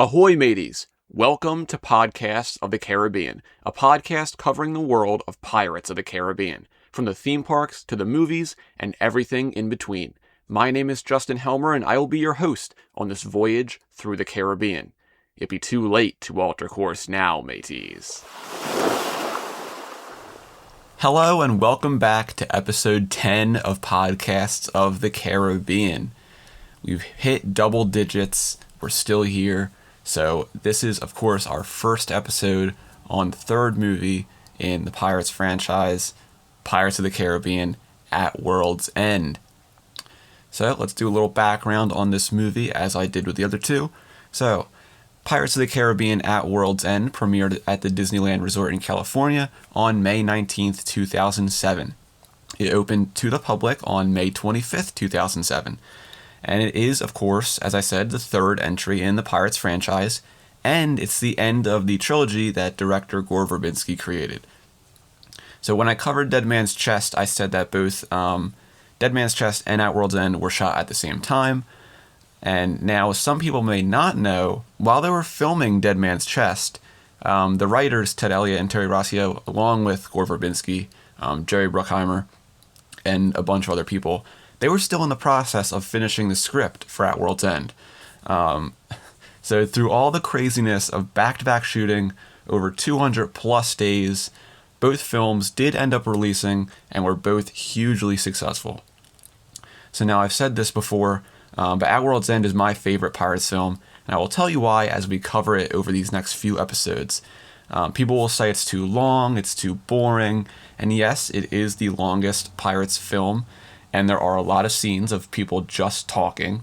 Ahoy, mateys! Welcome to Podcasts of the Caribbean, a podcast covering the world of Pirates of the Caribbean, from the theme parks to the movies and everything in between. My name is Justin Helmer, and I will be your host on this voyage through the Caribbean. It'd be too late to alter course now, mateys. Hello, and welcome back to episode 10 of Podcasts of the Caribbean. We've hit double digits. We're still here. So this is, of course, our first episode on the third movie in the Pirates franchise, Pirates of the Caribbean at World's End. So let's do a little background on this movie as I did with the other two. So Pirates of the Caribbean at World's End premiered at the Disneyland Resort in California on May 19th, 2007. It opened to the public on May 25th, 2007. And it is, of course, as I said, the third entry in the Pirates franchise, and it's the end of the trilogy that director Gore Verbinski created. So when I covered Dead Man's Chest, I said that both Dead Man's Chest and At World's End were shot at the same time. And now, some people may not know, while they were filming Dead Man's Chest, the writers, Ted Elliott and Terry Rossio, along with Gore Verbinski, Jerry Bruckheimer, and a bunch of other people, they were still in the process of finishing the script for At World's End. So through all the craziness of back-to-back shooting over 200 plus days, both films did end up releasing and were both hugely successful. So now, I've said this before, but At World's End is my favorite Pirates film, and I will tell you why as we cover it over these next few episodes. People will say it's too long, it's too boring, and yes, it is the longest Pirates film, and there are a lot of scenes of people just talking,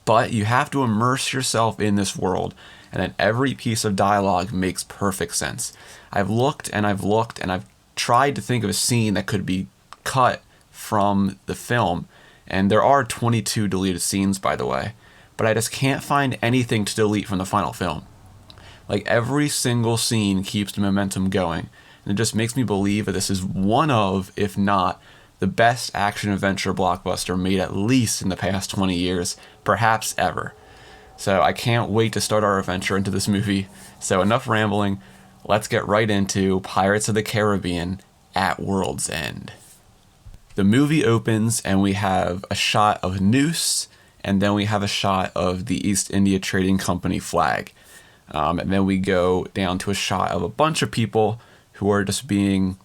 but you have to immerse yourself in this world, and then every piece of dialogue makes perfect sense. I've looked and I've tried to think of a scene that could be cut from the film, and there are 22 deleted scenes, by the way, but I just can't find anything to delete from the final film. Like, every single scene keeps the momentum going, and it just makes me believe that this is one of, if not, the best action-adventure blockbuster made at least in the past 20 years, perhaps ever. So I can't wait to start our adventure into this movie. So enough rambling, let's get right into Pirates of the Caribbean at World's End. The movie opens and we have a shot of Noose, and then we have a shot of the East India Trading Company flag. And then we go down to a shot of a bunch of people who are just being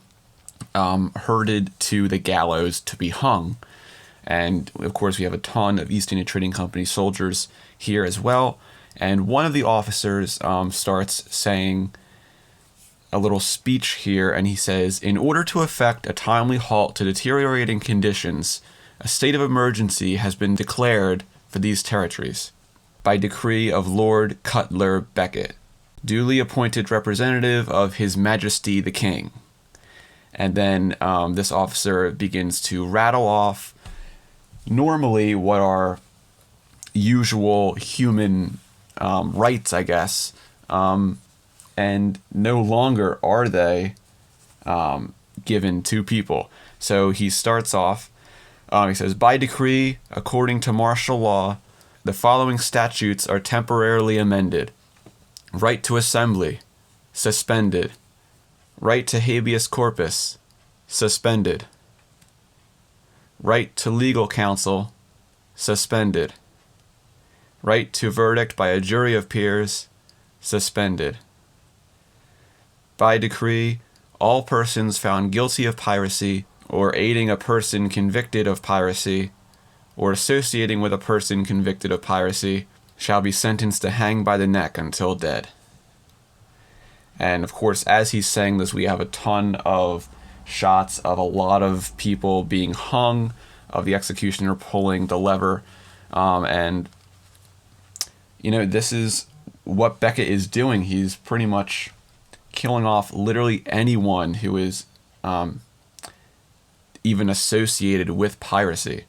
herded to the gallows to be hung. And of course we have a ton of East India Trading Company soldiers here as well. And one of the officers starts saying a little speech here, and he says, "In order to effect a timely halt to deteriorating conditions, a state of emergency has been declared for these territories by decree of Lord Cutler Beckett, duly appointed representative of His Majesty the King." And then this officer begins to rattle off normally what are usual human rights, I guess, and no longer are they given to people. So he starts off, he says, "By decree, according to martial law, the following statutes are temporarily amended. Right to assembly, suspended. Right to habeas corpus, suspended. Right to legal counsel, suspended. Right to verdict by a jury of peers, suspended. By decree, all persons found guilty of piracy, or aiding a person convicted of piracy, or associating with a person convicted of piracy, shall be sentenced to hang by the neck until dead." And of course, as he's saying this, we have a ton of shots of a lot of people being hung, of the executioner pulling the lever. And, this is what Beckett is doing. He's pretty much killing off literally anyone who is even associated with piracy.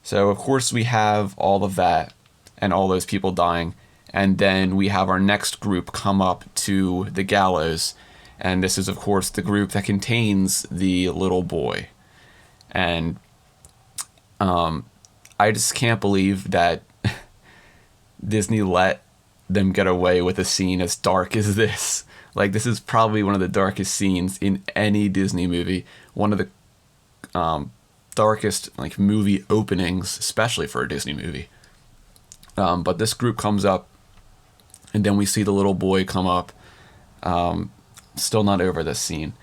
So, of course, we have all of that and all those people dying. And then we have our next group come up to the gallows. And this is, of course, the group that contains the little boy. And I just can't believe that Disney let them get away with a scene as dark as this. Like, this is probably one of the darkest scenes in any Disney movie. One of the darkest like movie openings, especially for a Disney movie. But this group comes up, and then we see the little boy come up. Still not over this scene.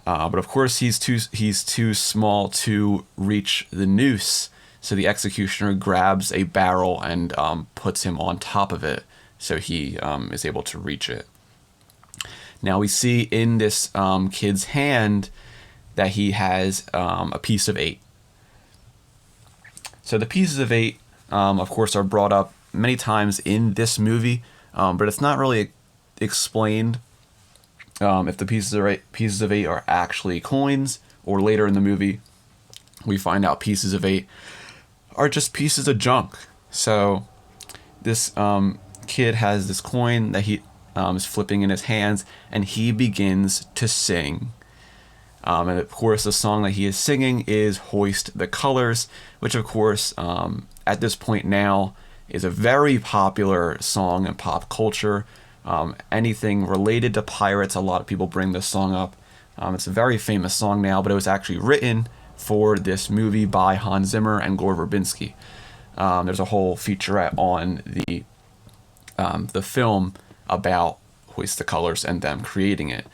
But of course, he's too small to reach the noose. So the executioner grabs a barrel and puts him on top of it, so he is able to reach it. Now we see in this kid's hand that he has a piece of 8. So the pieces of 8, of course, are brought up many times in this movie, but it's not really explained if the pieces of 8 are actually coins, or later in the movie we find out pieces of 8 are just pieces of junk. So this kid has this coin that he is flipping in his hands, and he begins to sing. And of course, the song that he is singing is Hoist the Colors, which of course, at this point now, is a very popular song in pop culture. Anything related to pirates, a lot of people bring this song up. It's a very famous song now, but it was actually written for this movie by Hans Zimmer and Gore Verbinski. There's a whole featurette on the film about Hoist the Colors and them creating it.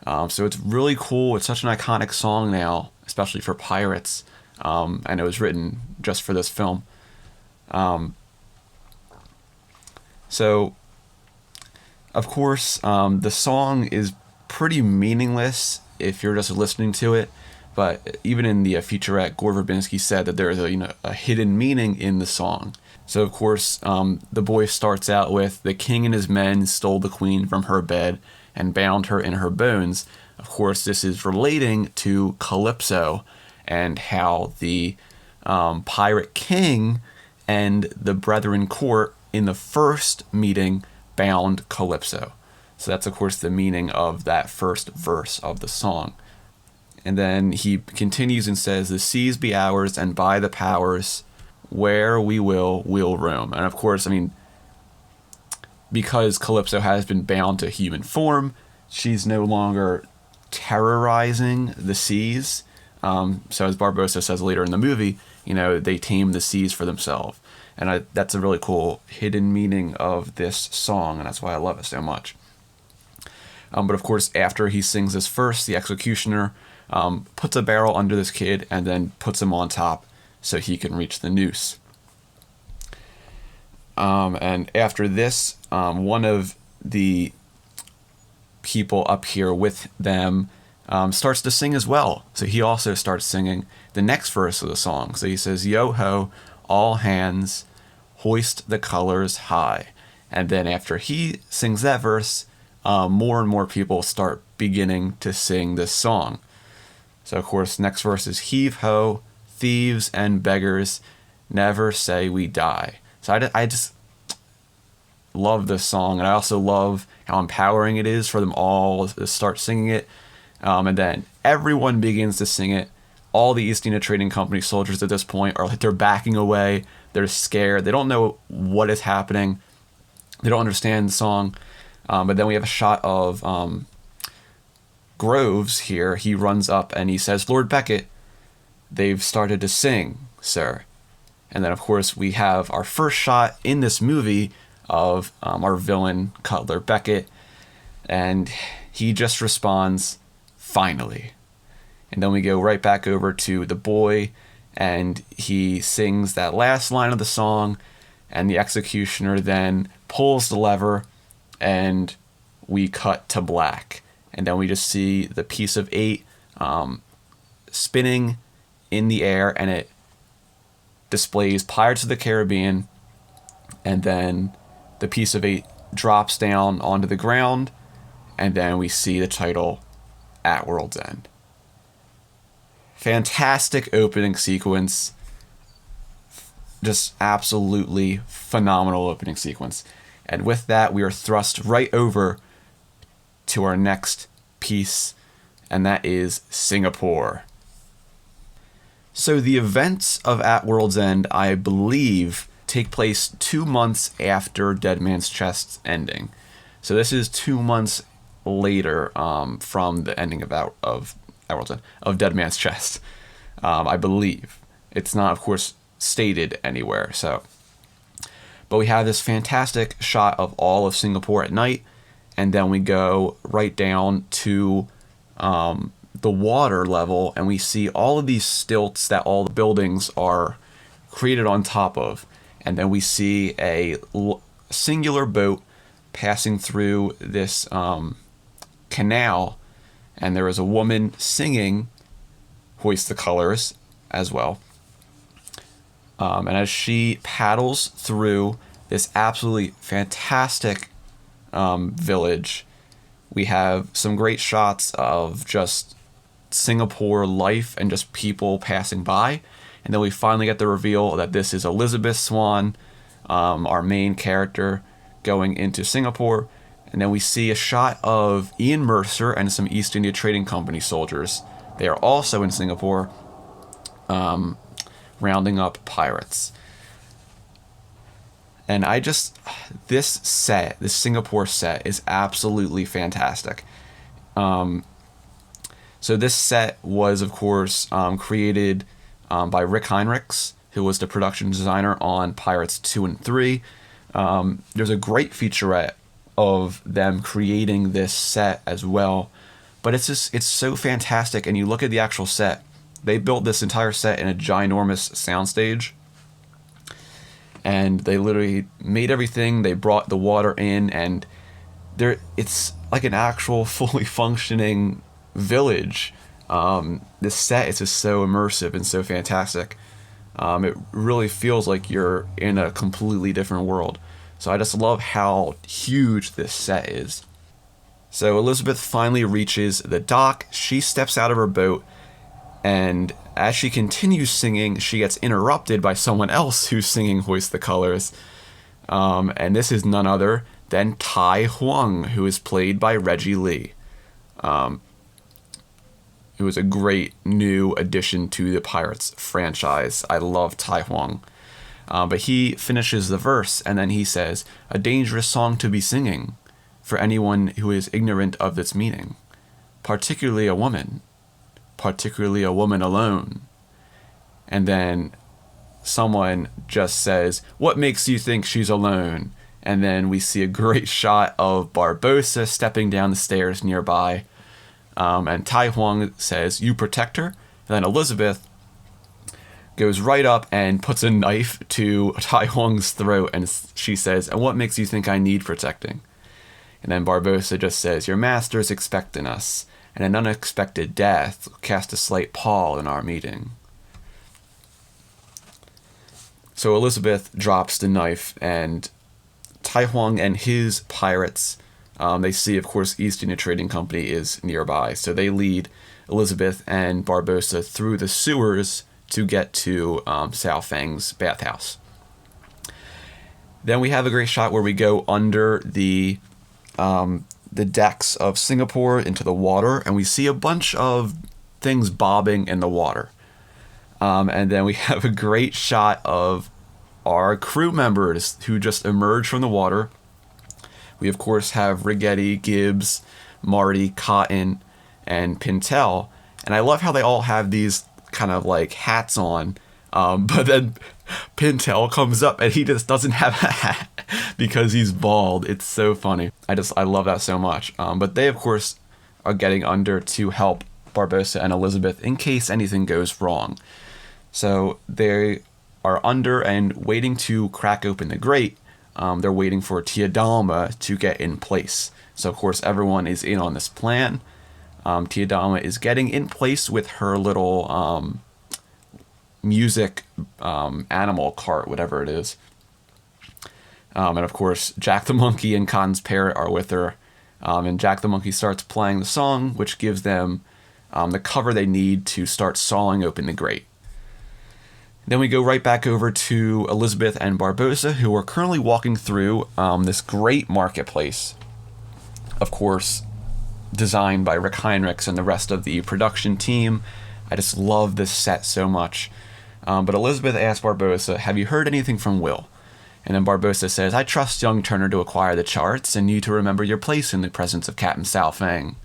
So it's really cool. It's such an iconic song now, especially for pirates. And it was written just for this film. So, of course, the song is pretty meaningless if you're just listening to it. But even in the featurette, Gore Verbinski said that there is a hidden meaning in the song. So, of course, the boy starts out with, "The king and his men stole the queen from her bed and bound her in her bones." Of course, this is relating to Calypso and how the pirate king and the brethren court in the first meeting bound Calypso. So that's, of course, the meaning of that first verse of the song. And then he continues and says, "The seas be ours, and by the powers, where we will, we'll roam." And of course, I mean, because Calypso has been bound to human form, she's no longer terrorizing the seas. So as Barbossa says later in the movie, they tame the seas for themselves. And that's a really cool hidden meaning of this song, and that's why I love it so much. But of course, after he sings this first, the executioner puts a barrel under this kid and then puts him on top so he can reach the noose. And after this, one of the people up here with them starts to sing as well. So he also starts singing the next verse of the song. So he says, "Yo ho, all hands, hoist the colors high." And then after he sings that verse, more and more people start beginning to sing this song. So of course, next verse is, "Heave ho, thieves and beggars, never say we die." So I just love this song, and I also love how empowering it is for them all to start singing it. And then everyone begins to sing it. All the East India Trading Company soldiers at this point they're backing away. They're scared. They don't know what is happening. They don't understand the song. But then we have a shot of Groves here. He runs up and he says, "Lord Beckett, they've started to sing, sir." And then, of course, we have our first shot in this movie of our villain, Cutler Beckett. And he just responds, "Finally." And then we go right back over to the boy, and he sings that last line of the song, and the executioner then pulls the lever, and we cut to black. And then we just see the piece of 8 spinning in the air, and it displays Pirates of the Caribbean, and then the piece of 8 drops down onto the ground, and then we see the title, At World's End. Fantastic opening sequence. Just absolutely phenomenal opening sequence. And with that, we are thrust right over to our next piece, and that is Singapore. So the events of At World's End, I believe, take place 2 months after Dead Man's Chest's ending. So this is 2 months later from the ending of Dead Man's Chest, I believe. It's not, of course, stated anywhere. But we have this fantastic shot of all of Singapore at night, and then we go right down to the water level, and we see all of these stilts that all the buildings are created on top of. And then we see a singular boat passing through this canal, and there is a woman singing Hoist the Colors as well. And as she paddles through this absolutely fantastic village, we have some great shots of just Singapore life and just people passing by. And then we finally get the reveal that this is Elizabeth Swan, our main character, going into Singapore. And then we see a shot of Ian Mercer and some East India Trading Company soldiers. They are also in Singapore, rounding up pirates. And this Singapore set is absolutely fantastic. So this set was, of course, created by Rick Heinrichs, who was the production designer on Pirates 2 and 3. There's a great featurette of them creating this set as well. But it's so fantastic, and you look at the actual set. They built this entire set in a ginormous soundstage. And they literally made everything. They brought the water in, and it's like an actual fully functioning village. This set is just so immersive and so fantastic. It really feels like you're in a completely different world. So I just love how huge this set is. So Elizabeth finally reaches the dock. She steps out of her boat, and as she continues singing, she gets interrupted by someone else who's singing Hoist the Colors. And this is none other than Tai Huang, who is played by Reggie Lee. It was a great new addition to the Pirates franchise. I love Tai Huang. But he finishes the verse, and then he says, "A dangerous song to be singing for anyone who is ignorant of its meaning, particularly a woman alone." And then someone just says, "What makes you think she's alone?" And then we see a great shot of Barbossa stepping down the stairs nearby. And Tai Huang says, "You protect her?" And then Elizabeth goes right up and puts a knife to Tai Huang's throat, and she says, "And what makes you think I need protecting?" And then Barbossa just says, "Your master is expecting us, and an unexpected death cast a slight pall in our meeting." So Elizabeth drops the knife, and Tai Huang and his pirates, they see, of course, East India Trading Company is nearby. So they lead Elizabeth and Barbossa through the sewers to get to Sao Feng's bathhouse. Then we have a great shot where we go under the decks of Singapore into the water, and we see a bunch of things bobbing in the water. And then we have a great shot of our crew members who just emerge from the water. We, of course, have Rigetti, Gibbs, Marty, Cotton, and Pintel. And I love how they all have these kind of like hats on. But then Pintel comes up and he just doesn't have a hat because he's bald. It's so funny. I love that so much. But they, of course, are getting under to help Barbossa and Elizabeth in case anything goes wrong. So they are under and waiting to crack open the grate. They're waiting for Tia Dalma to get in place. So, of course, everyone is in on this plan. Tia Dalma is getting in place with her little music animal cart, whatever it is. And, of course, Jack the Monkey and Cotton's Parrot are with her. And Jack the Monkey starts playing the song, which gives them the cover they need to start sawing open the grate. Then we go right back over to Elizabeth and Barbossa, who are currently walking through this great marketplace, of course, designed by Rick Heinrichs and the rest of the production team. I just love this set so much. But Elizabeth asks Barbossa, "Have you heard anything from Will?" And then Barbossa says, I trust young Turner to acquire the charts and you to remember your place in the presence of Captain Sao Feng.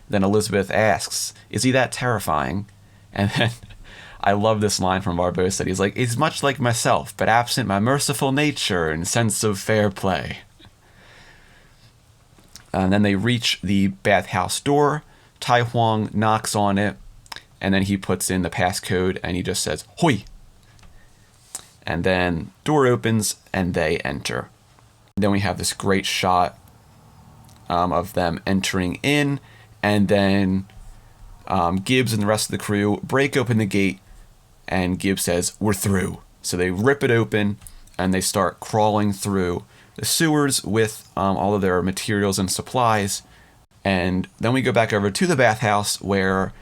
Then Elizabeth asks, is he that terrifying? And then I love this line from Barbossa. He's like, he's much like myself, but absent my merciful nature and sense of fair play. And then they reach the bathhouse door. Tai Huang knocks on it, and then he puts in the passcode, and he just says, Hoi! And then door opens, and they enter. Then we have this great shot of them entering in, and then Gibbs and the rest of the crew break open the gate, and Gibbs says, we're through. So they rip it open, and they start crawling through the sewers with all of their materials and supplies. And then we go back over to the bathhouse where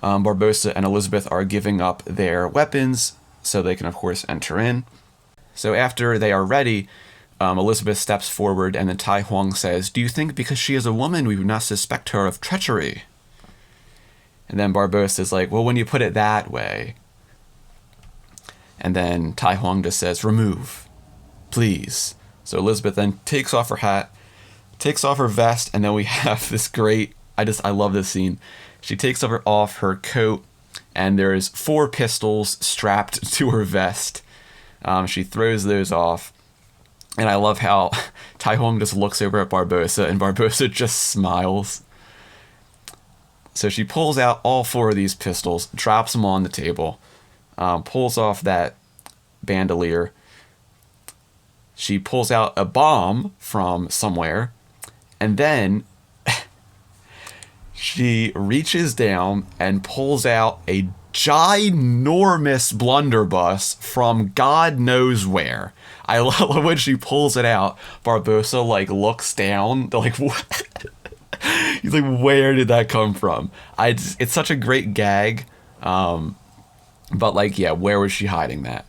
Barbossa and Elizabeth are giving up their weapons so they can, of course, enter in. So after they are ready, Elizabeth steps forward and then Tai Huang says, do you think because she is a woman we would not suspect her of treachery? And then Barbossa is like, well, when you put it that way. And then Tai Huang just says, remove, please. So Elizabeth then takes off her hat, takes off her vest, and then we have this great, I love this scene. She takes off her coat, and there's 4 pistols strapped to her vest. She throws those off, and I love how Tai Huang just looks over at Barbossa, and Barbossa just smiles. So she pulls out all 4 of these pistols, drops them on the table, pulls off that bandolier. She pulls out a bomb from somewhere, and then she reaches down and pulls out a ginormous blunderbuss from God knows where. I love when she pulls it out. Barbossa looks down, like, what? He's like, where did that come from? It's such a great gag, but yeah, where was she hiding that?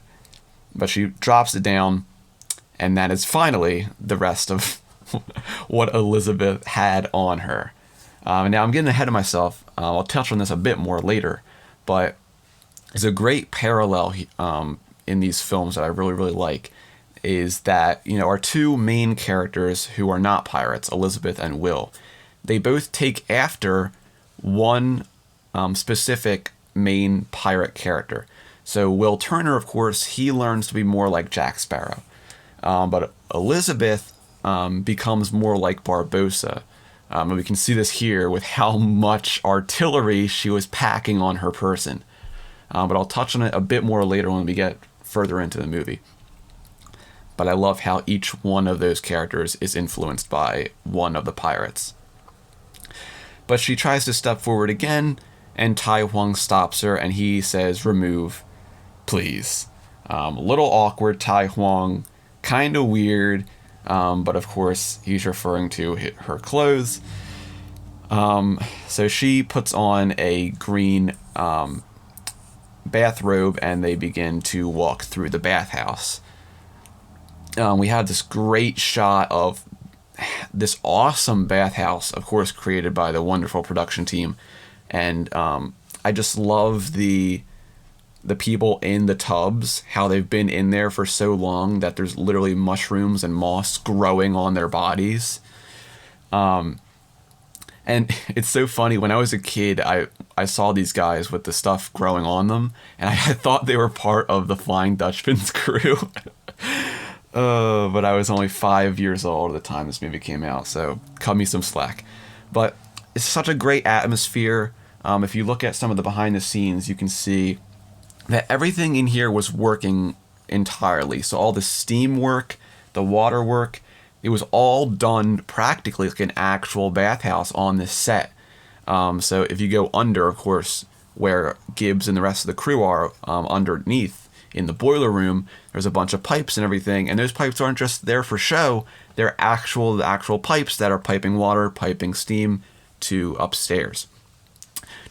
But she drops it down. And that is finally the rest of what Elizabeth had on her. Now I'm getting ahead of myself. I'll touch on this a bit more later. But there's a great parallel in these films that I really, really like. Is that, our 2 main characters who are not pirates, Elizabeth and Will, they both take after one specific main pirate character. So Will Turner, of course, he learns to be more like Jack Sparrow. But Elizabeth becomes more like Barbossa. And we can see this here with how much artillery she was packing on her person. But I'll touch on it a bit more later when we get further into the movie. But I love how each one of those characters is influenced by one of the pirates. But she tries to step forward again, and Tai Huang stops her, and he says, remove, please. A little awkward, Tai Huang. Kind of weird, but of course he's referring to her clothes. So she puts on a green bathrobe and they begin to walk through the bathhouse. We have this great shot of this awesome bathhouse, of course created by the wonderful production team, and I just love the people in the tubs, how they've been in there for so long that there's literally mushrooms and moss growing on their bodies. And it's so funny, when I was a kid, I saw these guys with the stuff growing on them, and I thought they were part of the Flying Dutchman's crew. But I was only 5 years old at the time this movie came out, so cut me some slack. But it's such a great atmosphere. If you look at some of the behind the scenes, you can see that everything in here was working entirely. So all the steam work, the water work, it was all done practically like an actual bathhouse on this set. So if you go under, of course, where Gibbs and the rest of the crew are, underneath in the boiler room, there's a bunch of pipes and everything. And those pipes aren't just there for show. They're the actual pipes that are piping water, piping steam to upstairs.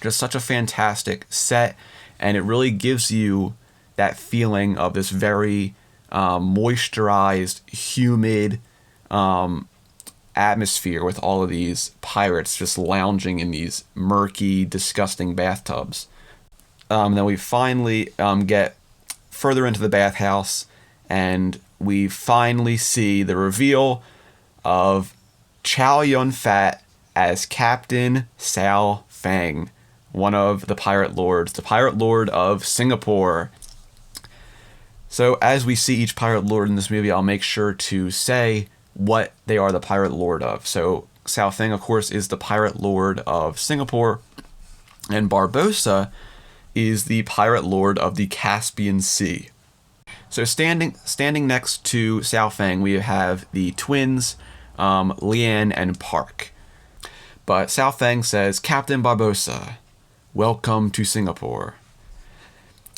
Just such a fantastic set. And it really gives you that feeling of this very moisturized, humid atmosphere with all of these pirates just lounging in these murky, disgusting bathtubs. Then we finally get further into the bathhouse, and we finally see the reveal of Chow Yun Fat as Captain Sao Feng, one of the pirate lords, the pirate lord of Singapore. So as we see each pirate lord in this movie, I'll make sure to say what they are the pirate lord of. So Sao Feng, of course, is the pirate lord of Singapore, and Barbossa is the pirate lord of the Caspian Sea. So standing next to Sao Feng, we have the twins, Lian and Park. But Sao Feng says, "Captain Barbossa, welcome to Singapore."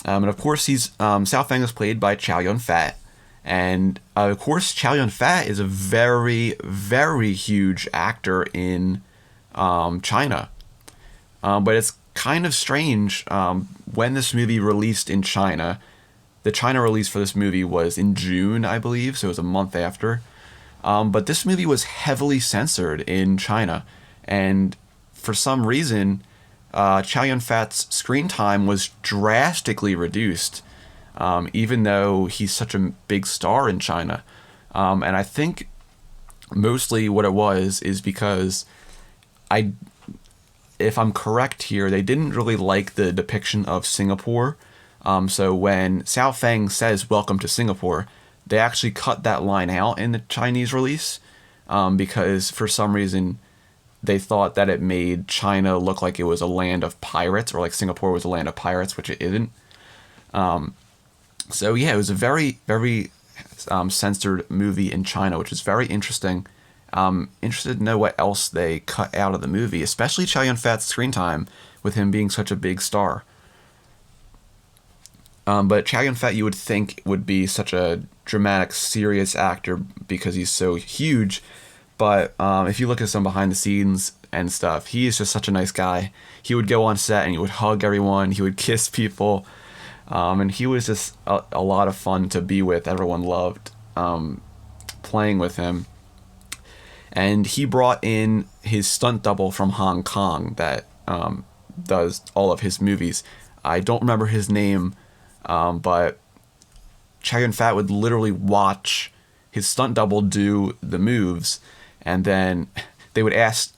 And of course, Sao Feng is played by Chow Yun Fat. And of course, Chow Yun Fat is a very, very huge actor in China. But it's kind of strange. When this movie released in China, the China release for this movie was in June, I believe, so it was a month after. But this movie was heavily censored in China. And for some reason, Chow Yun Fat's screen time was drastically reduced, even though he's such a big star in China. And I think mostly what it was is because if I'm correct here, they didn't really like the depiction of Singapore. So when Sao Feng says "Welcome to Singapore," they actually cut that line out in the Chinese release, because for some reason they thought that it made China look like it was a land of pirates, or like Singapore was a land of pirates, which it isn't. So yeah, it was a very, very censored movie in China, which is very interesting. Interested to know what else they cut out of the movie, especially Chow Yun Fat's screen time, with him being such a big star. But Chow Yun Fat, you would think, would be such a dramatic, serious actor because he's so huge. But if you look at some behind the scenes and stuff, he is just such a nice guy. He would go on set and he would hug everyone. He would kiss people. And he was just a lot of fun to be with. Everyone loved playing with him. And he brought in his stunt double from Hong Kong that does all of his movies. I don't remember his name, but Chow Yun Fat would literally watch his stunt double do the moves, and then they would ask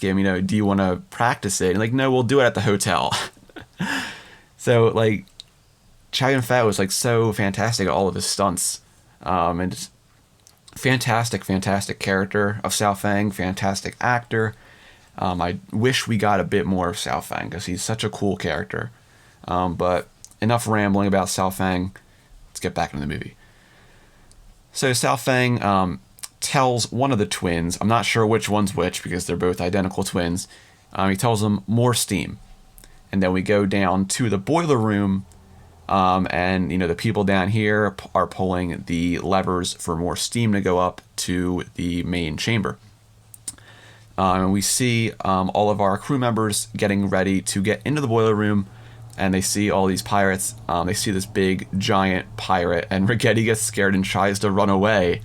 him, do you want to practice it? And like, no, we'll do it at the hotel. So like, Chow Yun Fat was like so fantastic at all of his stunts, and just fantastic character of Sao Feng, fantastic actor. I wish we got a bit more of Sao Feng because he's such a cool character. But enough rambling about Sao Feng. Let's get back into the movie. So Sao Feng tells one of the twins, I'm not sure which one's which because they're both identical twins, he tells them more steam. And then we go down to the boiler room, and the people down here are pulling the levers for more steam to go up to the main chamber. And we see all of our crew members getting ready to get into the boiler room, and they see all these pirates. They see this big, giant pirate, and Rigetti gets scared and tries to run away.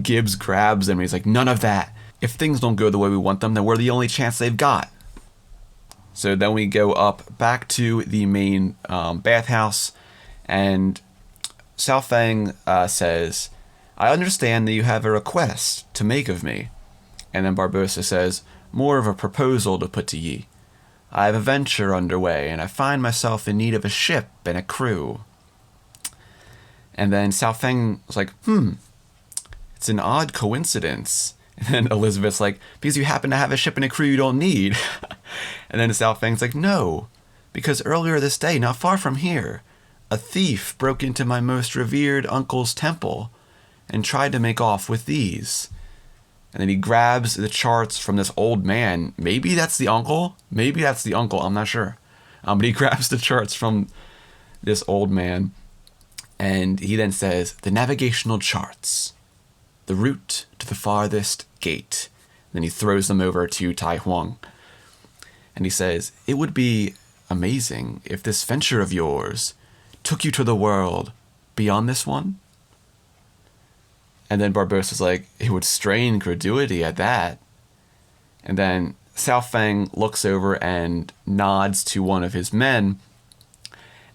Gibbs grabs him, and he's like, none of that. If things don't go the way we want them, then we're the only chance they've got. So then we go up back to the main bathhouse, and Sao Feng says, I understand that you have a request to make of me. And then Barbossa says, more of a proposal to put to ye. I have a venture underway, and I find myself in need of a ship and a crew. And then Sao Feng was like, it's an odd coincidence. And then Elizabeth's like, because you happen to have a ship and a crew you don't need. And then Sao Feng's like, no, because earlier this day, not far from here, a thief broke into my most revered uncle's temple and tried to make off with these. And then he grabs the charts from this old man. Maybe that's the uncle. I'm not sure. But he grabs the charts from this old man. And he then says, the navigational charts. The route to the farthest gate. Then he throws them over to Tai Huang. And he says, it would be amazing if this venture of yours took you to the world beyond this one. And then Barbossa's like, it would strain credulity at that. And then Sao Feng looks over and nods to one of his men.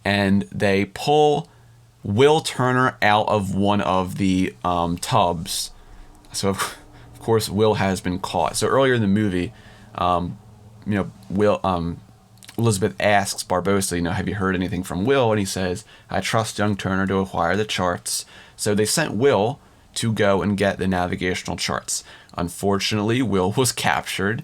And they pull Will Turner out of one of the tubs. So, of course, Will has been caught. So earlier in the movie, Elizabeth asks Barbossa, have you heard anything from Will? And he says, I trust young Turner to acquire the charts. So they sent Will to go and get the navigational charts. Unfortunately, Will was captured.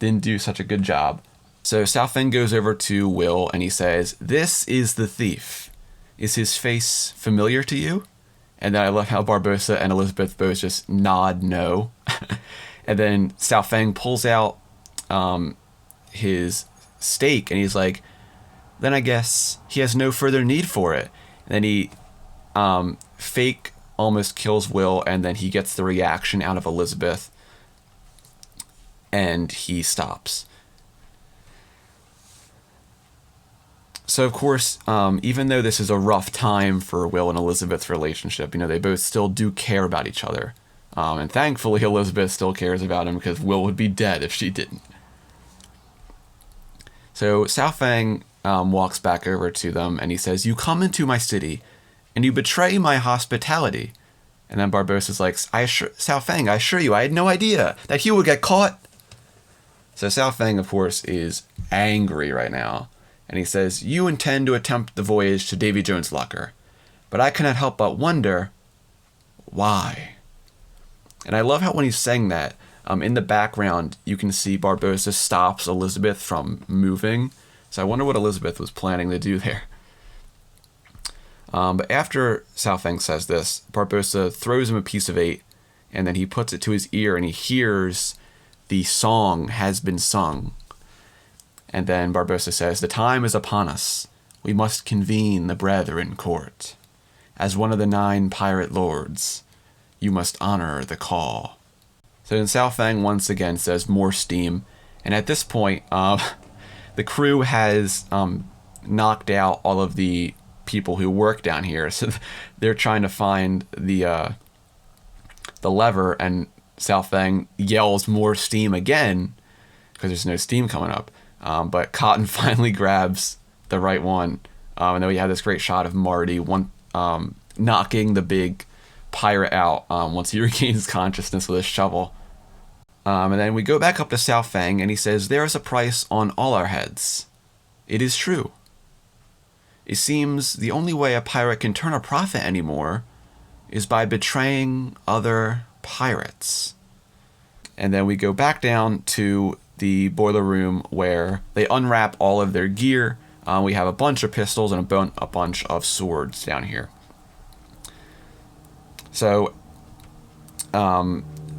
Didn't do such a good job. So Sao Feng goes over to Will and he says, this is the thief. Is his face familiar to you? And then I love how Barbossa and Elizabeth both just nod no. And then Sao Feng pulls out his stake and he's like, then I guess he has no further need for it. And then he fake almost kills Will, and then he gets the reaction out of Elizabeth and he stops. So, of course, even though this is a rough time for Will and Elizabeth's relationship, they both still do care about each other. And thankfully, Elizabeth still cares about him because Will would be dead if she didn't. So Sao Feng walks back over to them and he says, you come into my city and you betray my hospitality. And then Barbossa's like, Sao Feng, I assure you, I had no idea that he would get caught. So Sao Feng, of course, is angry right now. And he says, you intend to attempt the voyage to Davy Jones Locker, but I cannot help but wonder why. And I love how when he's saying that, in the background, you can see Barbossa stops Elizabeth from moving. So I wonder what Elizabeth was planning to do there. But after Sao Feng says this, Barbossa throws him a piece of 8, and then he puts it to his ear, and he hears the song has been sung. And then Barbossa says, the time is upon us. We must convene the brethren court. As one of the 9 pirate lords, you must honor the call. So then Sao Feng once again says more steam. And at this point, the crew has knocked out all of the people who work down here. So they're trying to find the lever, and Sao Feng yells more steam again because there's no steam coming up. But Cotton finally grabs the right one. And then we have this great shot of Marty knocking the big pirate out once he regains consciousness with a shovel. And then we go back up to Sao Feng and he says, there is a price on all our heads. It is true. It seems the only way a pirate can turn a profit anymore is by betraying other pirates. And then we go back down to the boiler room where they unwrap all of their gear. We have a bunch of pistols and a bunch of swords down here. So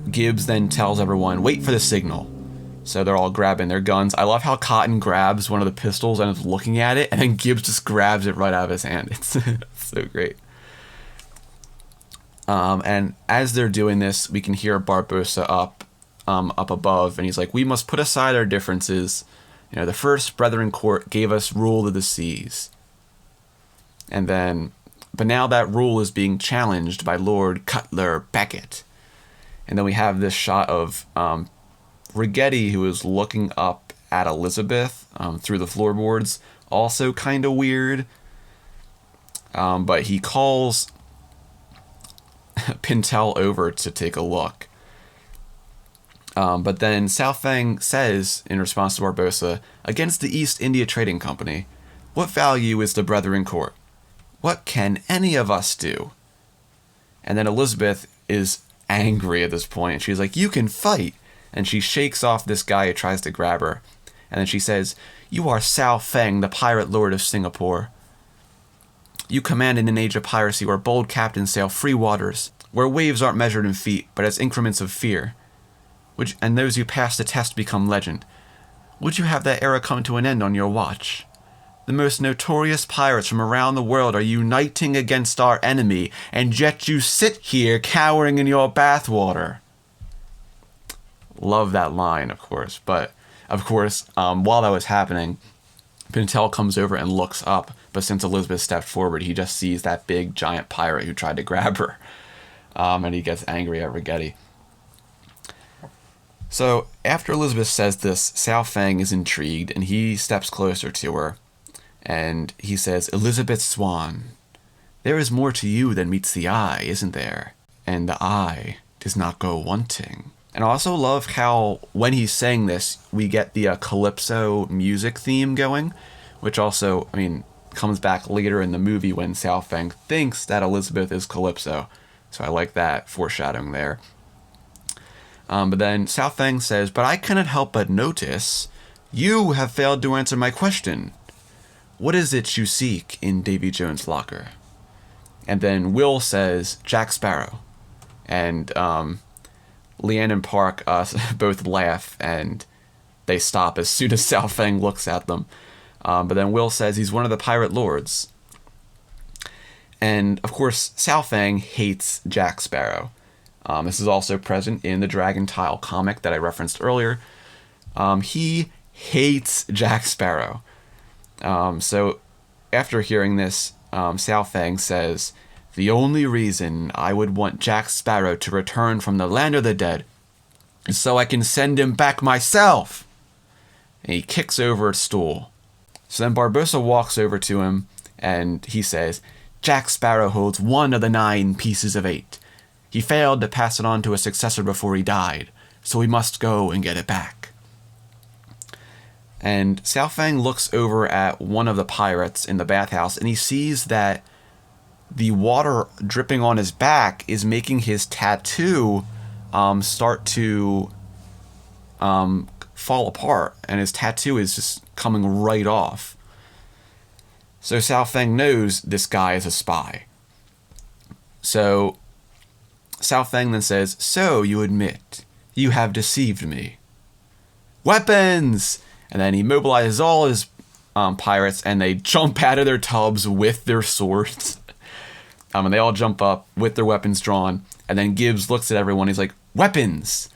Gibbs then tells everyone, wait for the signal. So they're all grabbing their guns. I love how Cotton grabs one of the pistols and is looking at it, and then Gibbs just grabs it right out of his hand. It's so great. And as they're doing this, we can hear Barbossa up above, and he's like, we must put aside our differences. The first Brethren Court gave us rule of the seas. But now that rule is being challenged by Lord Cutler Beckett. And then we have this shot of Rigetti, who is looking up at Elizabeth through the floorboards. Also kind of weird. But he calls Pintel over to take a look. But then Sao Feng says, in response to Barbossa, against the East India Trading Company, what value is the Brethren Court? What can any of us do? And then Elizabeth is angry at this point. She's like, you can fight. And she shakes off this guy who tries to grab her. And then she says, you are Sao Feng, the pirate lord of Singapore. You command in an age of piracy where bold captains sail free waters, where waves aren't measured in feet, but as increments of fear. And those who pass the test become legend. Would you have that era come to an end on your watch? The most notorious pirates from around the world are uniting against our enemy, and yet you sit here cowering in your bathwater. Love that line, of course. But, of course, while that was happening, Pintel comes over and looks up, but since Elizabeth stepped forward, he just sees that big, giant pirate who tried to grab her. And he gets angry at Rigetti. So, after Elizabeth says this, Sao Feng is intrigued, and he steps closer to her. And he says, Elizabeth Swan, There is more to you than meets the eye, isn't there? And the eye does not go wanting. And I also love how when he's saying this, we get the Calypso music theme going, which also, comes back later in the movie when Sao Feng thinks that Elizabeth is Calypso. So I like that foreshadowing there. But then Sao Feng says, but I cannot help but notice you have failed to answer my question. What is it you seek in Davy Jones Locker? And then Will says, Jack Sparrow. And Leanne and Park both laugh, and they stop as soon as Sao Feng looks at them. But then Will says he's one of the pirate lords. And, of course, Sao Feng hates Jack Sparrow. This is also present in the Dragon Tile comic that I referenced earlier. He hates Jack Sparrow. So after hearing this, Sao Feng says, the only reason I would want Jack Sparrow to return from the land of the dead is so I can send him back myself. And he kicks over a stool. So then Barbossa walks over to him and he says, Jack Sparrow holds one of the 9 pieces of 8. He failed to pass it on to a successor before he died, so we must go and get it back. And Sao Feng looks over at one of the pirates in the bathhouse and he sees that the water dripping on his back is making his tattoo start to fall apart, and his tattoo is just coming right off. So Sao Feng knows this guy is a spy. So Sao Feng then says, so you admit you have deceived me. Weapons! And then he mobilizes all his pirates, and they jump out of their tubs with their swords. And they all jump up with their weapons drawn. And then Gibbs looks at everyone. He's like, weapons!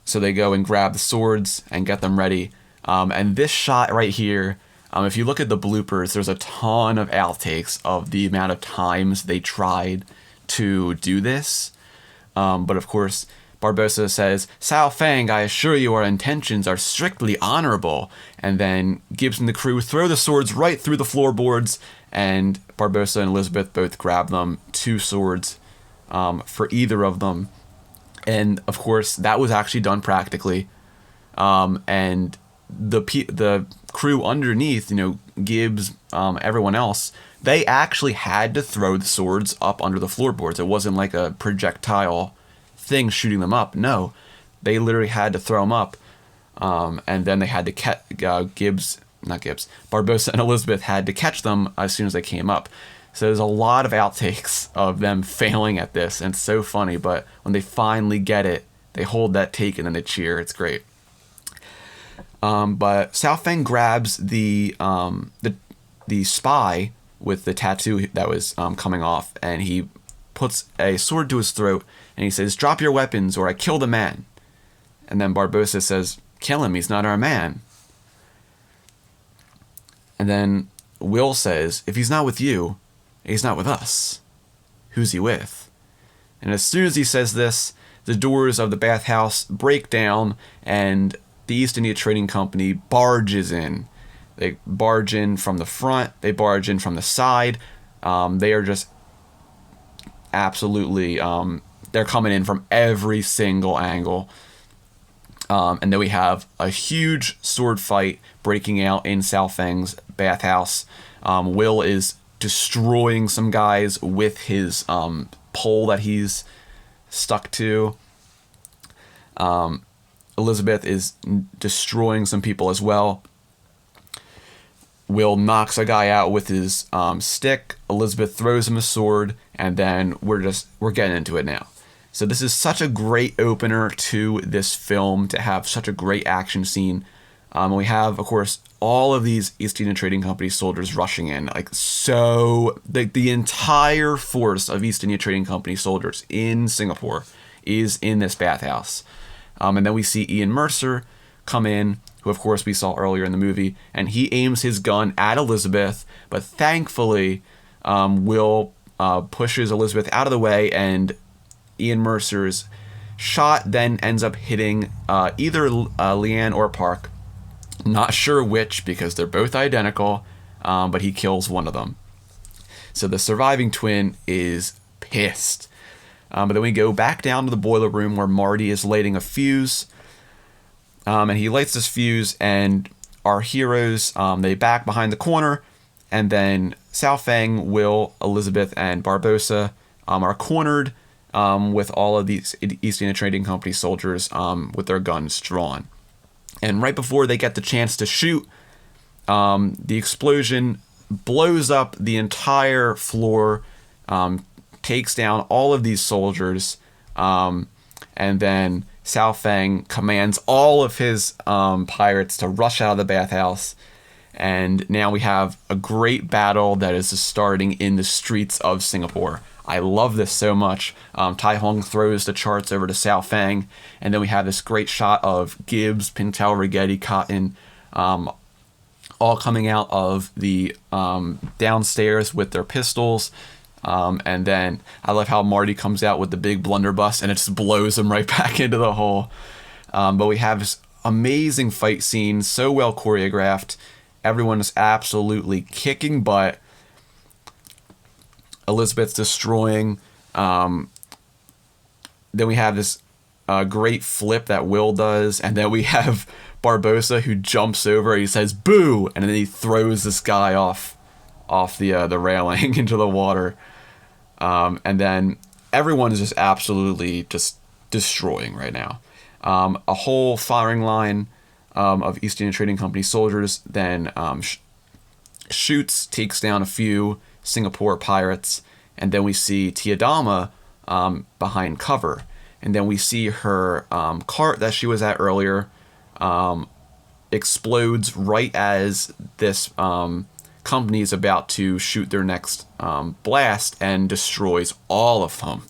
So they go and grab the swords and get them ready. And this shot right here, if you look at the bloopers, there's a ton of outtakes of the amount of times they tried to do this. But of course, Barbossa says, Sao Feng, I assure you our intentions are strictly honorable. And then Gibbs and the crew throw the swords right through the floorboards, and Barbossa and Elizabeth both grab them, 2 swords for either of them. And of course, that was actually done practically. And the crew underneath, Gibbs, everyone else, they actually had to throw the swords up under the floorboards. It wasn't like a projectile thing shooting them up. No, they literally had to throw them up. And then they had to catch Barbossa and Elizabeth had to catch them as soon as they came up. So there's a lot of outtakes of them failing at this, and it's so funny, but when they finally get it, they hold that take and then they cheer. It's great. But Sao Feng grabs the spy with the tattoo that was coming off, and he puts a sword to his throat, and he says, drop your weapons or I kill the man. And then Barbossa says, kill him, he's not our man. And then Will says, if he's not with you, he's not with us. Who's he with? And as soon as he says this, the doors of the bathhouse break down, and the East India Trading Company barges in. They barge in from the front, they barge in from the side. They are just absolutely, they're coming in from every single angle. And then we have a huge sword fight breaking out in Sao Feng's bathhouse. Will is destroying some guys with his pole that he's stuck to. Elizabeth is destroying some people as well. Will knocks a guy out with his stick. Elizabeth throws him a sword, and then we're getting into it now. So this is such a great opener to this film, to have such a great action scene. We have, of course, all of these East India Trading Company soldiers rushing in. The entire force of East India Trading Company soldiers in Singapore is in this bathhouse. And then we see Ian Mercer come in, who of course we saw earlier in the movie, and he aims his gun at Elizabeth, but thankfully Will pushes Elizabeth out of the way, and Ian Mercer's shot then ends up hitting either Leanne or Park. Not sure which, because they're both identical, but he kills one of them. So the surviving twin is pissed. But then we go back down to the boiler room where Marty is lighting a fuse. And he lights this fuse, and our heroes, they back behind the corner, and then Sao Feng, Will, Elizabeth, and Barbossa are cornered with all of these East India Trading Company soldiers with their guns drawn. And right before they get the chance to shoot, the explosion blows up the entire floor, takes down all of these soldiers, and then Sao Feng commands all of his pirates to rush out of the bathhouse. And now we have a great battle that is starting in the streets of Singapore. I love this so much. Tai Hung throws the charts over to Sao Feng, and then we have this great shot of Gibbs, Pintel, Rigetti, Cotton, all coming out of the downstairs with their pistols. And then I love how Marty comes out with the big blunderbuss, and it just blows him right back into the hole. But we have this amazing fight scene, so well choreographed. Everyone is absolutely kicking butt. Elizabeth's destroying. Then we have this great flip that Will does, and then we have Barbossa who jumps over. He says "boo," and then he throws this guy off the railing into the water. And then everyone is just absolutely just destroying right now. A whole firing line of East India Trading Company soldiers then shoots, takes down a few Singapore pirates, and then we see Tiadama behind cover. And then we see her cart that she was at earlier explodes right as this company is about to shoot their next blast, and destroys all of them.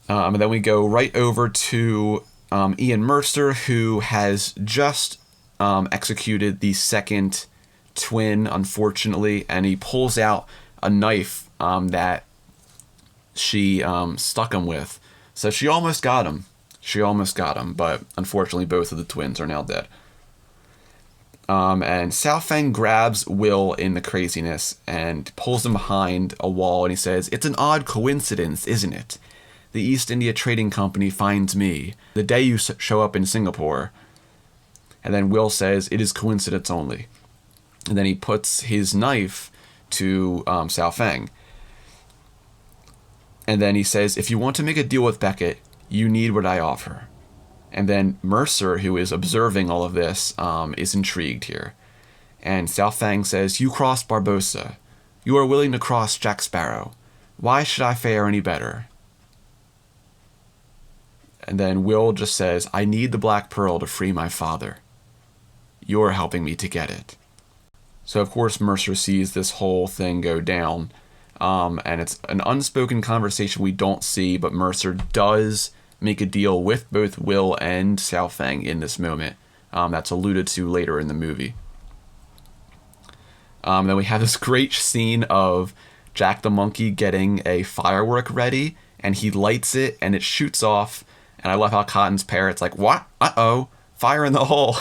And then we go right over to Ian Mercer, who has just executed the second twin, unfortunately, and he pulls out a knife that she stuck him with. So she almost got him. But unfortunately both of the twins are now dead. And Sao Feng grabs Will in the craziness and pulls him behind a wall, and he says, "It's an odd coincidence, isn't it? The East India Trading Company finds me the day you show up in Singapore." And then Will says, "It is coincidence only." And then he puts his knife to Sao Feng. And then he says, "If you want to make a deal with Beckett, you need what I offer." And then Mercer, who is observing all of this, is intrigued here. And Sao Feng says, "You crossed Barbossa. You are willing to cross Jack Sparrow. Why should I fare any better?" And then Will just says, "I need the Black Pearl to free my father. You're helping me to get it." So of course Mercer sees this whole thing go down. And it's an unspoken conversation we don't see, but Mercer does make a deal with both Will and Sao Feng in this moment. That's alluded to later in the movie. Then we have this great scene of Jack the Monkey getting a firework ready, and he lights it, and it shoots off. And I love how Cotton's parrot's like, "What? Uh-oh, fire in the hole."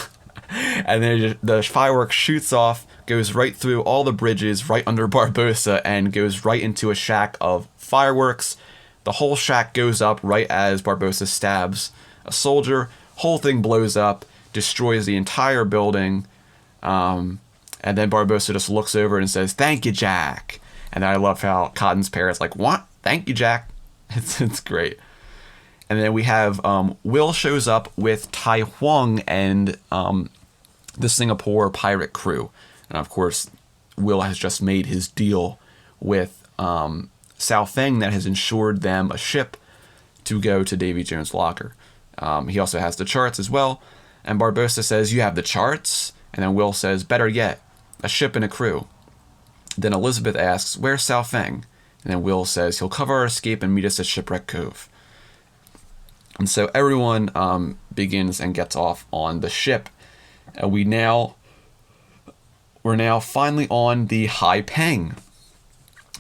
And then the firework shoots off, goes right through all the bridges, right under Barbossa, and goes right into a shack of fireworks. The whole shack goes up right as Barbossa stabs a soldier. Whole thing blows up, destroys the entire building. And then Barbossa just looks over and says, "Thank you, Jack." And I love how Cotton's parrot's like, "What? Thank you, Jack." It's great. And then we have Will shows up with Tai Huang and the Singapore pirate crew. And of course, Will has just made his deal with Sao Feng that has ensured them a ship to go to Davy Jones Locker. He also has the charts as well. And Barbossa says, "You have the charts?" And then Will says, "Better yet, a ship and a crew." Then Elizabeth asks, "Where's Sao Feng?" And then Will says, "He'll cover our escape and meet us at Shipwreck Cove." And so everyone begins and gets off on the ship. And we're now finally on the Hai Peng.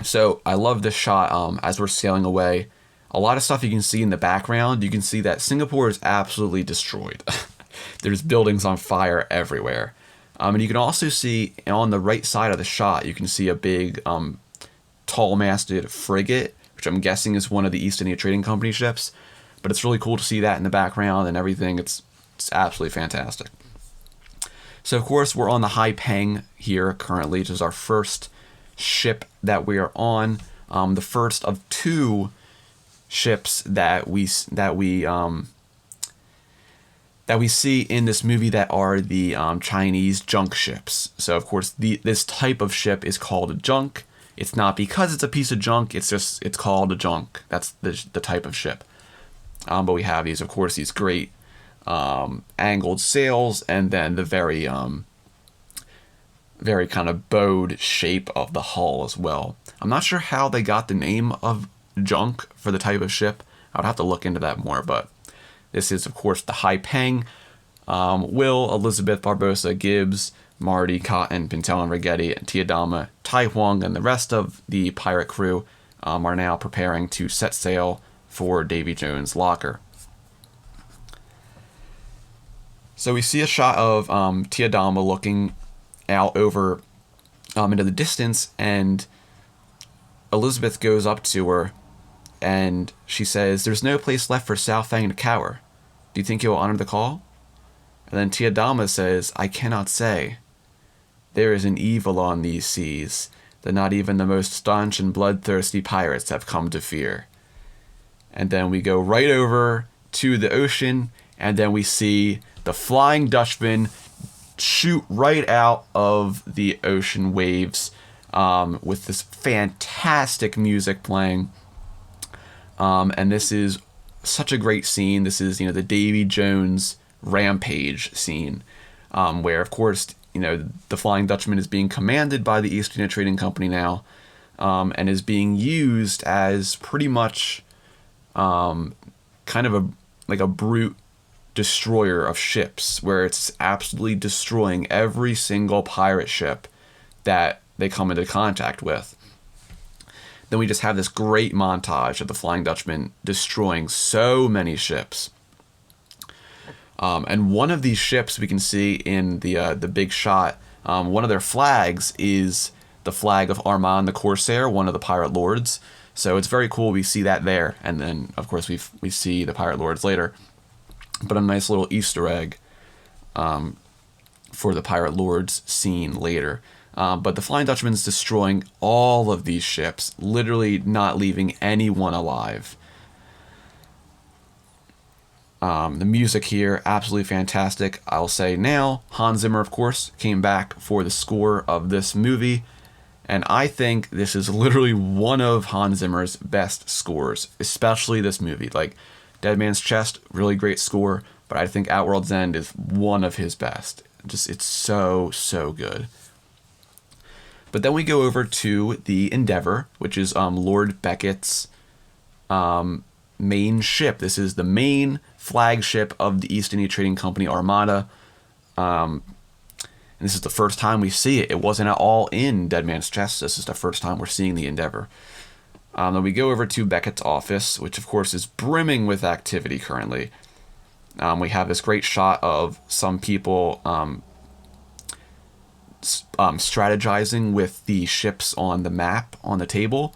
So I love this shot as we're sailing away. A lot of stuff you can see in the background. You can see that Singapore is absolutely destroyed. There's buildings on fire everywhere. And you can also see on the right side of the shot, you can see a big tall-masted frigate, which I'm guessing is one of the East India Trading Company ships. But it's really cool to see that in the background and everything. It's absolutely fantastic. So, of course, we're on the Hai Peng here currently, which is our first ship that we are on. The first of two ships that we see in this movie that are the Chinese junk ships. So, of course, this type of ship is called a junk. It's not because it's a piece of junk. It's called a junk. That's the type of ship. But we have these great angled sails, and then the very kind of bowed shape of the hull as well. I'm not sure how they got the name of junk for the type of ship. I'd have to look into that more, but this is, of course, the Hai Peng. Will, Elizabeth, Barbossa, Gibbs, Marty, Cotton, Pintel, and Rigetti, and Tiadama, Tai Huang, and the rest of the pirate crew are now preparing to set sail for Davy Jones Locker. So we see a shot of Tiadama looking out over into the distance, and Elizabeth goes up to her, and she says, "There's no place left for Sao Feng to cower. Do you think he will honor the call?" And then Tiadama says, "I cannot say. There is an evil on these seas that not even the most staunch and bloodthirsty pirates have come to fear." And then we go right over to the ocean, and then we see the Flying Dutchman shoot right out of the ocean waves with this fantastic music playing. And this is such a great scene. This is, the Davy Jones rampage scene, where, of course, the Flying Dutchman is being commanded by the East India Trading Company now, and is being used as pretty much kind of a brute destroyer of ships, where it's absolutely destroying every single pirate ship that they come into contact with. Then we just have this great montage of the Flying Dutchman destroying so many ships. And one of these ships we can see in the big shot, one of their flags is the flag of Armand the Corsair, one of the pirate lords. So it's very cool. We see that there, and then of course we see the pirate lords later. But a nice little Easter egg for the pirate lords scene later. But the Flying Dutchman's destroying all of these ships, literally not leaving anyone alive. The music here, absolutely fantastic. I'll say now, Hans Zimmer, of course, came back for the score of this movie. And I think this is literally one of Hans Zimmer's best scores, especially this movie. Like, Dead Man's Chest, really great score, but I think Outworld's End is one of his best. It's so, so good. But then we go over to the Endeavour, which is Lord Beckett's main ship. This is the main flagship of the East India Trading Company Armada. And this is the first time we see it. It wasn't at all in Dead Man's Chest. This is the first time we're seeing the Endeavour. Then we go over to Beckett's office, which of course is brimming with activity currently. We have this great shot of some people strategizing with the ships on the map on the table.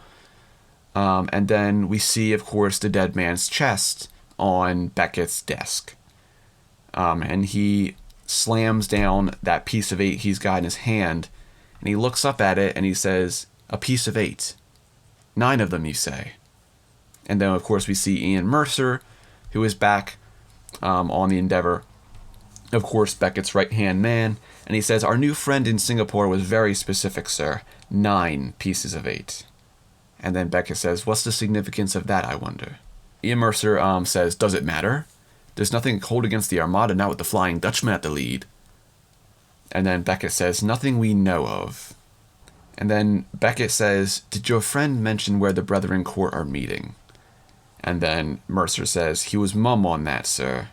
And then we see, of course, the Dead Man's Chest on Beckett's desk. And he slams down that piece of 8 he's got in his hand, and he looks up at it and he says, "A piece of 8. 9 of them, you say?" And then, of course, we see Ian Mercer, who is back on the Endeavour. Of course, Beckett's right-hand man. And he says, "Our new friend in Singapore was very specific, sir. 9 pieces of 8. And then Beckett says, "What's the significance of that, I wonder?" Ian Mercer says, "Does it matter? There's nothing to hold against the Armada now with the Flying Dutchman at the lead." And then Beckett says, "Nothing we know of." And then Beckett says, "Did your friend mention where the Brethren Court are meeting?" And then Mercer says, "He was mum on that, sir."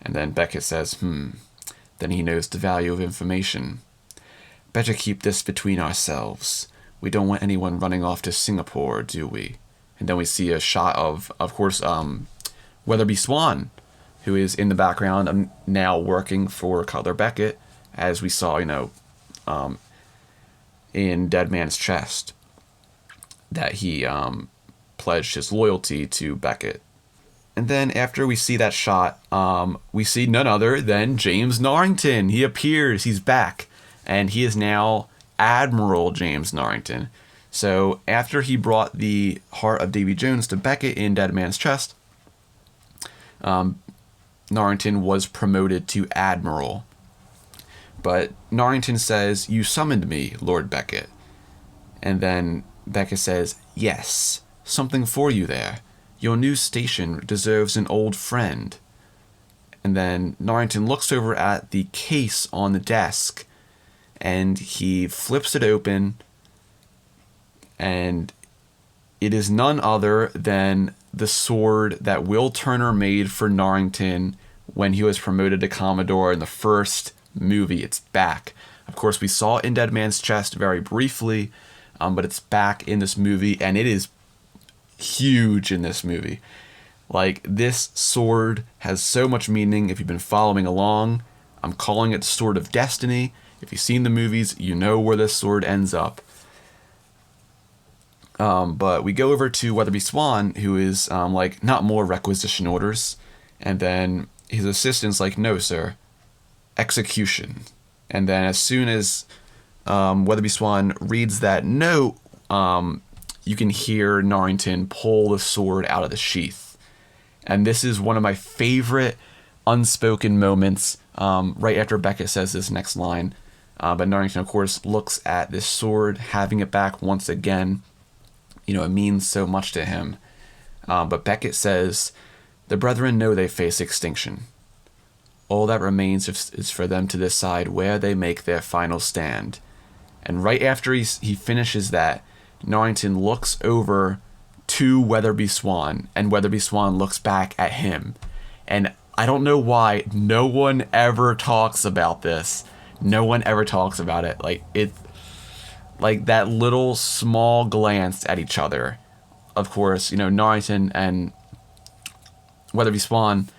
And then Beckett says, "Then he knows the value of information. Better keep this between ourselves. We don't want anyone running off to Singapore, do we?" And then we see a shot of course, Weatherby Swan, who is in the background now working for Cutler Beckett as we saw, in Dead Man's Chest, that he pledged his loyalty to Beckett. And then after we see that shot, we see none other than James Norrington. He appears, he's back, and he is now Admiral James Norrington. So after he brought the heart of Davy Jones to Beckett in Dead Man's Chest, Norrington was promoted to Admiral. But Norrington says, "You summoned me, Lord Beckett." And then Beckett says, "Yes, something for you there. Your new station deserves an old friend." And then Norrington looks over at the case on the desk, and he flips it open, and it is none other than the sword that Will Turner made for Norrington when he was promoted to Commodore in the first movie. It's back. Of course, we saw it in Dead Man's Chest very briefly, but it's back in this movie, and it is huge in this movie. Like, this sword has so much meaning. If you've been following along, I'm calling it Sword of Destiny. If you've seen the movies, you know where this sword ends up. But we go over to Weatherby Swan, who is like, "Not more requisition orders." And then his assistant's like, "No, sir. Execution." And then as soon as Weatherby Swan reads that note, you can hear Norrington pull the sword out of the sheath. And this is one of my favorite unspoken moments, right after Beckett says this next line. But Norrington, of course, looks at this sword, having it back once again. It means so much to him. But Beckett says, "The brethren know they face extinction. All that remains is for them to decide where they make their final stand." And right after he finishes that, Norrington looks over to Weatherby Swan, and Weatherby Swan looks back at him. And I don't know why no one ever talks about this. No one ever talks about it. Like that little small glance at each other. Of course, Norrington and Weatherby Swan,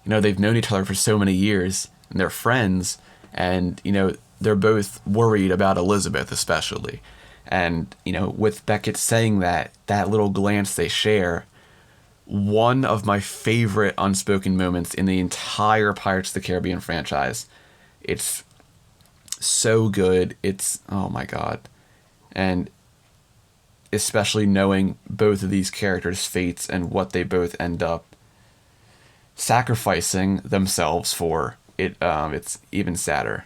they've known each other for so many years, and they're friends, and, they're both worried about Elizabeth, especially. And, with Beckett saying that little glance they share, one of my favorite unspoken moments in the entire Pirates of the Caribbean franchise. It's so good. It's, oh my God. And especially knowing both of these characters' fates and what they both end up sacrificing themselves for, it's even sadder.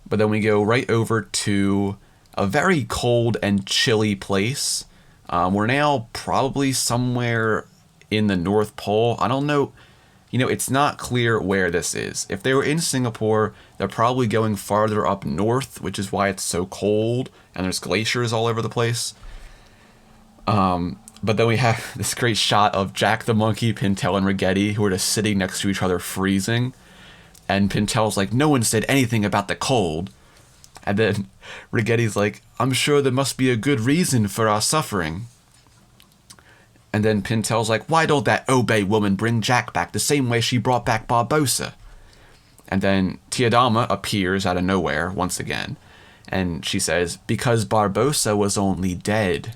But then we go right over to a very cold and chilly place. We're now probably somewhere in the North Pole. I don't know. It's not clear where this is. If they were in Singapore, they're probably going farther up north, which is why it's so cold and there's glaciers all over the place. But then we have this great shot of Jack the Monkey, Pintel, and Rigetti, who are just sitting next to each other freezing. And Pintel's like, "No one said anything about the cold." And then Rigetti's like, "I'm sure there must be a good reason for our suffering." And then Pintel's like, "Why don't that Obey woman bring Jack back the same way she brought back Barbossa?" And then Tiadama appears out of nowhere once again. And she says, "Because Barbossa was only dead.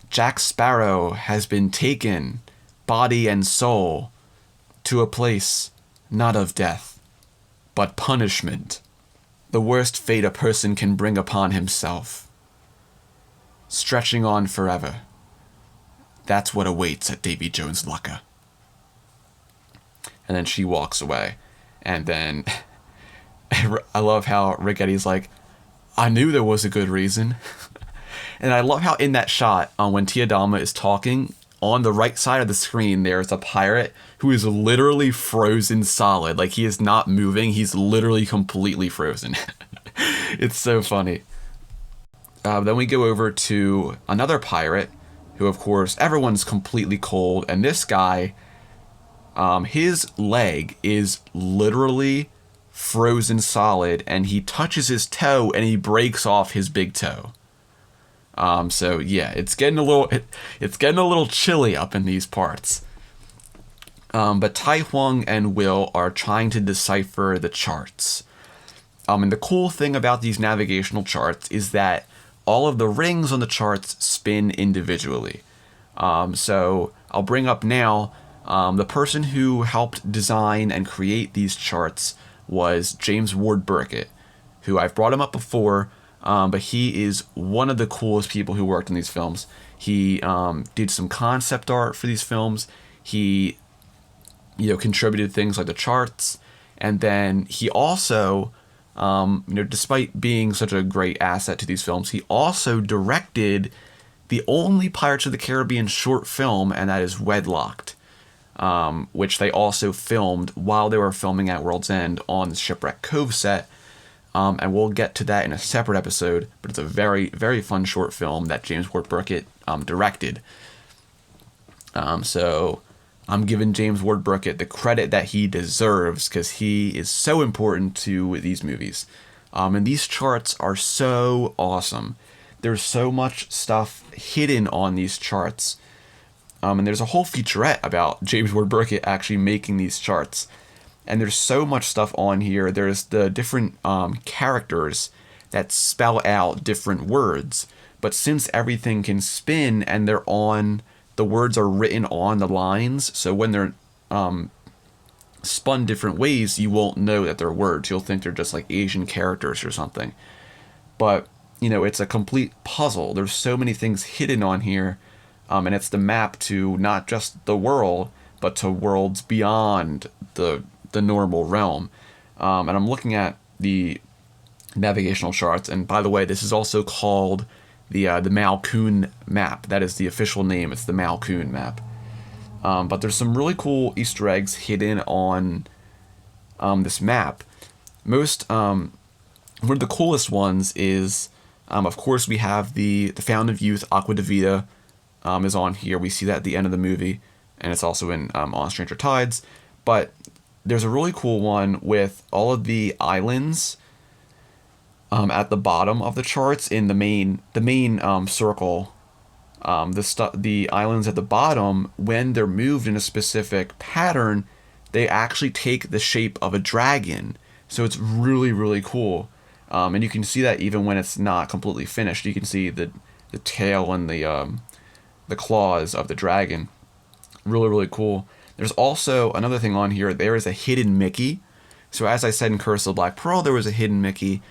Jack Sparrow has been taken, body and soul, to a place not of death, but punishment. The worst fate a person can bring upon himself. Stretching on forever. That's what awaits at Davy Jones Locker." And then she walks away. And then I love how Rigetti's like, "I knew there was a good reason." And I love how in that shot, when Tiadama is talking, on the right side of the screen, there's a pirate who is literally frozen solid. Like, he is not moving. He's literally completely frozen. It's so funny. Then we go over to another pirate who, of course, everyone's completely cold. And this guy, his leg is literally frozen solid, and he touches his toe and he breaks off his big toe. So yeah, it's getting a little chilly up in these parts. But Tai Huang and Will are trying to decipher the charts. And the cool thing about these navigational charts is that all of the rings on the charts spin individually. So I'll bring up now, the person who helped design and create these charts was James Ward Byrkit, who I've brought him up before, but he is one of the coolest people who worked on these films. He did some concept art for these films. He, contributed things like the charts, and then he also, despite being such a great asset to these films, he also directed the only Pirates of the Caribbean short film, and that is Wedlocked, which they also filmed while they were filming at World's End on the Shipwreck Cove set. And we'll get to that in a separate episode, but it's a very, very fun short film that James Ward Byrkit directed. So I'm giving James Ward Byrkit the credit that he deserves, because he is so important to these movies. And these charts are so awesome. There's so much stuff hidden on these charts. And there's a whole featurette about James Ward Byrkit actually making these charts. And there's so much stuff on here. There's the different characters that spell out different words. But since everything can spin and the words are written on the lines, so when they're spun different ways, you won't know that they're words. You'll think they're just like Asian characters or something. But, it's a complete puzzle. There's so many things hidden on here. And it's the map to not just the world, but to worlds beyond the normal realm. And I'm looking at the navigational charts, and by the way, this is also called the Mao Kun map. That is the official name. It's the Mao Kun map. But there's some really cool Easter eggs hidden on this map. One of the coolest ones is, of course, we have the Fountain of Youth, Aqua de Vida, is on here. We see that at the end of the movie, and it's also in On Stranger Tides. But there's a really cool one with all of the islands at the bottom of the charts in the main circle. The islands at the bottom, when they're moved in a specific pattern, they actually take the shape of a dragon. So it's really, really cool. And you can see that even when it's not completely finished. You can see the tail and the claws of the dragon. Really, really cool. There's also another thing on here. There is a hidden Mickey. So as I said in Curse of Black Pearl, there was a hidden Mickey.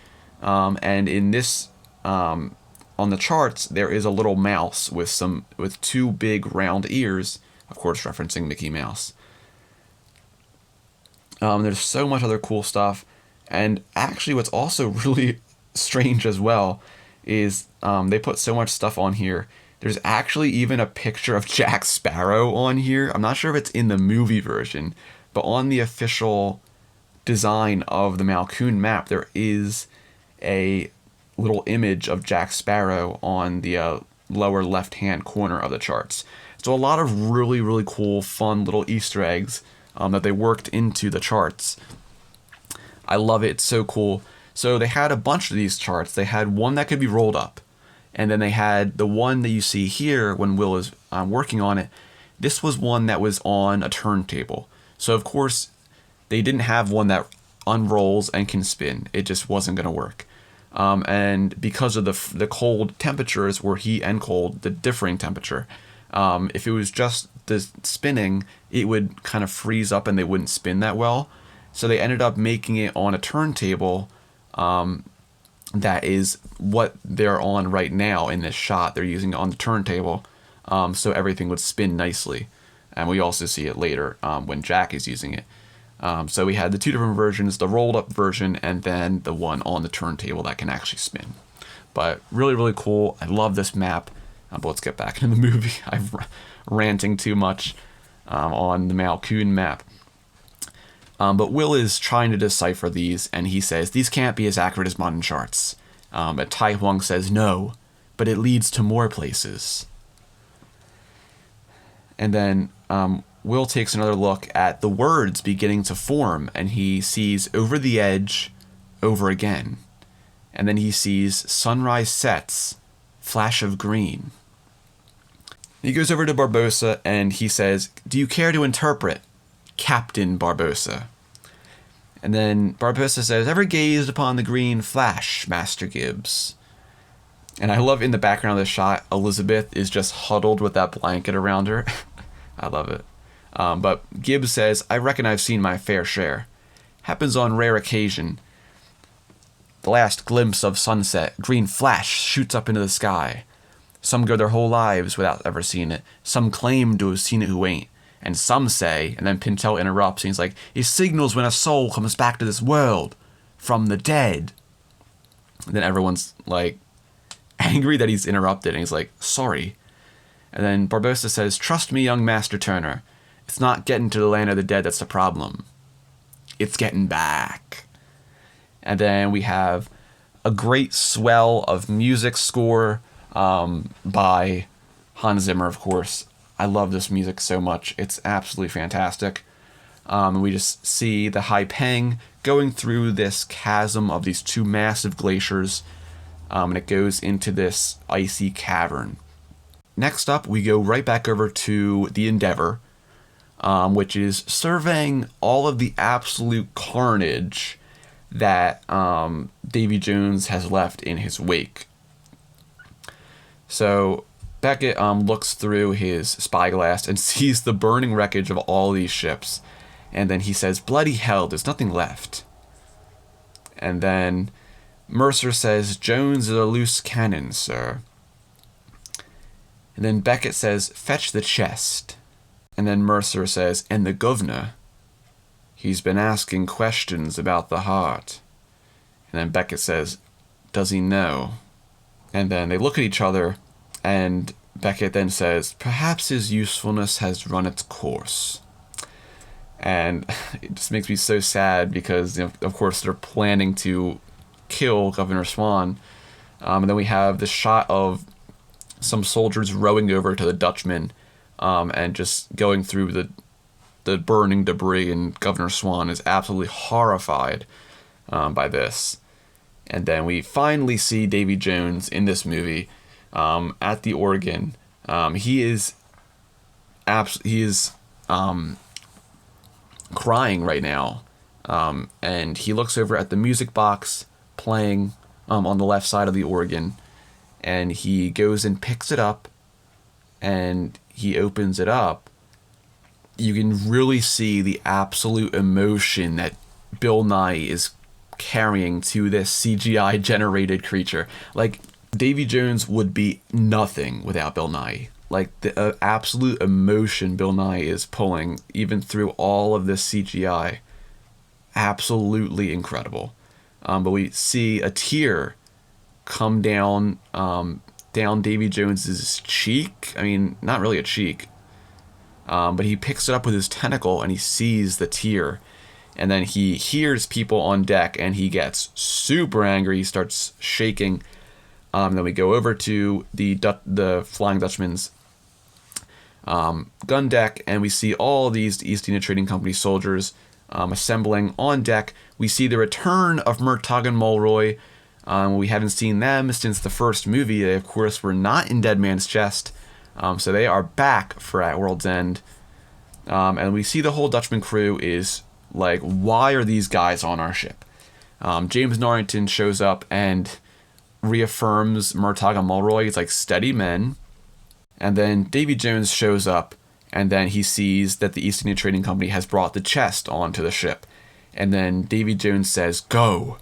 And in this, on the charts, there is a little mouse with two big round ears, of course referencing Mickey Mouse. There's so much other cool stuff. And actually what's also really strange as well is they put so much stuff on here. There's actually even a picture of Jack Sparrow on here. I'm not sure if it's in the movie version, but on the official design of the Mao Kun map, there is a little image of Jack Sparrow on the lower left-hand corner of the charts. So a lot of really, really cool, fun little Easter eggs that they worked into the charts. I love it. It's so cool. So they had a bunch of these charts. They had one that could be rolled up. And then they had the one that you see here when Will is working on it. This was one that was on a turntable. So, of course, they didn't have one that unrolls and can spin. It just wasn't going to work. And because of the cold temperatures, were heat and cold, the differing temperature, if it was just the spinning, it would kind of freeze up and they wouldn't spin that well. So they ended up making it on a turntable. That is what they're on right now in this shot. They're using it on the turntable, so everything would spin nicely. And we also see it later when Jack is using it. So we had the two different versions, the rolled up version and then the one on the turntable that can actually spin. But really, really cool. I love this map. But let's get back into the movie. I'm ranting too much on the Mao Kun map. But Will is trying to decipher these, and he says, these can't be as accurate as modern charts. But Tai Huang says, no, but it leads to more places. And then Will takes another look at the words beginning to form, and he sees over the edge, over again. And then he sees sunrise sets, flash of green. He goes over to Barbossa, and he says, do you care to interpret? Captain Barbossa. And then Barbossa says, ever gazed upon the green flash, Master Gibbs? And I love in the background of the shot, Elizabeth is just huddled with that blanket around her. I love it. But Gibbs says, I reckon I've seen my fair share. Happens on rare occasion. The last glimpse of sunset, green flash shoots up into the sky. Some go their whole lives without ever seeing it. Some claim to have seen it who ain't. And some say, and then Pintel interrupts, and he's like, it signals when a soul comes back to this world from the dead. And then everyone's like angry that he's interrupted, and he's like, sorry. And then Barbossa says, trust me, young Master Turner. It's not getting to the land of the dead that's the problem. It's getting back. And then we have a great swell of music score by Hans Zimmer, of course. I love this music so much. It's absolutely fantastic. And we just see the Hai Peng going through this chasm of these two massive glaciers. And it goes into this icy cavern. Next up, we go right back over to the Endeavour, which is surveying all of the absolute carnage that Davy Jones has left in his wake. So Beckett looks through his spyglass and sees the burning wreckage of all these ships. And then he says, bloody hell, there's nothing left. And then Mercer says, Jones is a loose cannon, sir. And then Beckett says, fetch the chest. And then Mercer says, and the governor? He's been asking questions about the heart. And then Beckett says, does he know? And then they look at each other, and Beckett then says, perhaps his usefulness has run its course. And it just makes me so sad because, of course, they're planning to kill Governor Swan. And then we have the shot of some soldiers rowing over to the Dutchman and just going through the burning debris, and Governor Swan is absolutely horrified by this. And then we finally see Davy Jones in this movie at the organ. He is crying right now, and he looks over at the music box playing on the left side of the organ, and he goes and picks it up, and he opens it up. You can really see the absolute emotion that Bill Nighy is carrying to this CGI generated creature. Like, Davy Jones would be nothing without Bill Nighy. Like, the absolute emotion Bill Nighy is pulling, even through all of this CGI, absolutely incredible. But we see a tear come down Davy Jones's cheek. I mean, not really a cheek. But he picks it up with his tentacle, and he sees the tear. And then he hears people on deck, and he gets super angry. He starts shaking. Then we go over to the Flying Dutchman's gun deck, and we see all these East India Trading Company soldiers assembling on deck. We see the return of Murtagh and Mulroy. We haven't seen them since the first movie. They, of course, were not in Dead Man's Chest. So they are back for At World's End. And we see the whole Dutchman crew is like, why are these guys on our ship? James Norrington shows up and reaffirms Murtagh and Mulroy. He's like, steady men. And then Davy Jones shows up, and then he sees that the East India Trading Company has brought the chest onto the ship. And then Davy Jones says, go,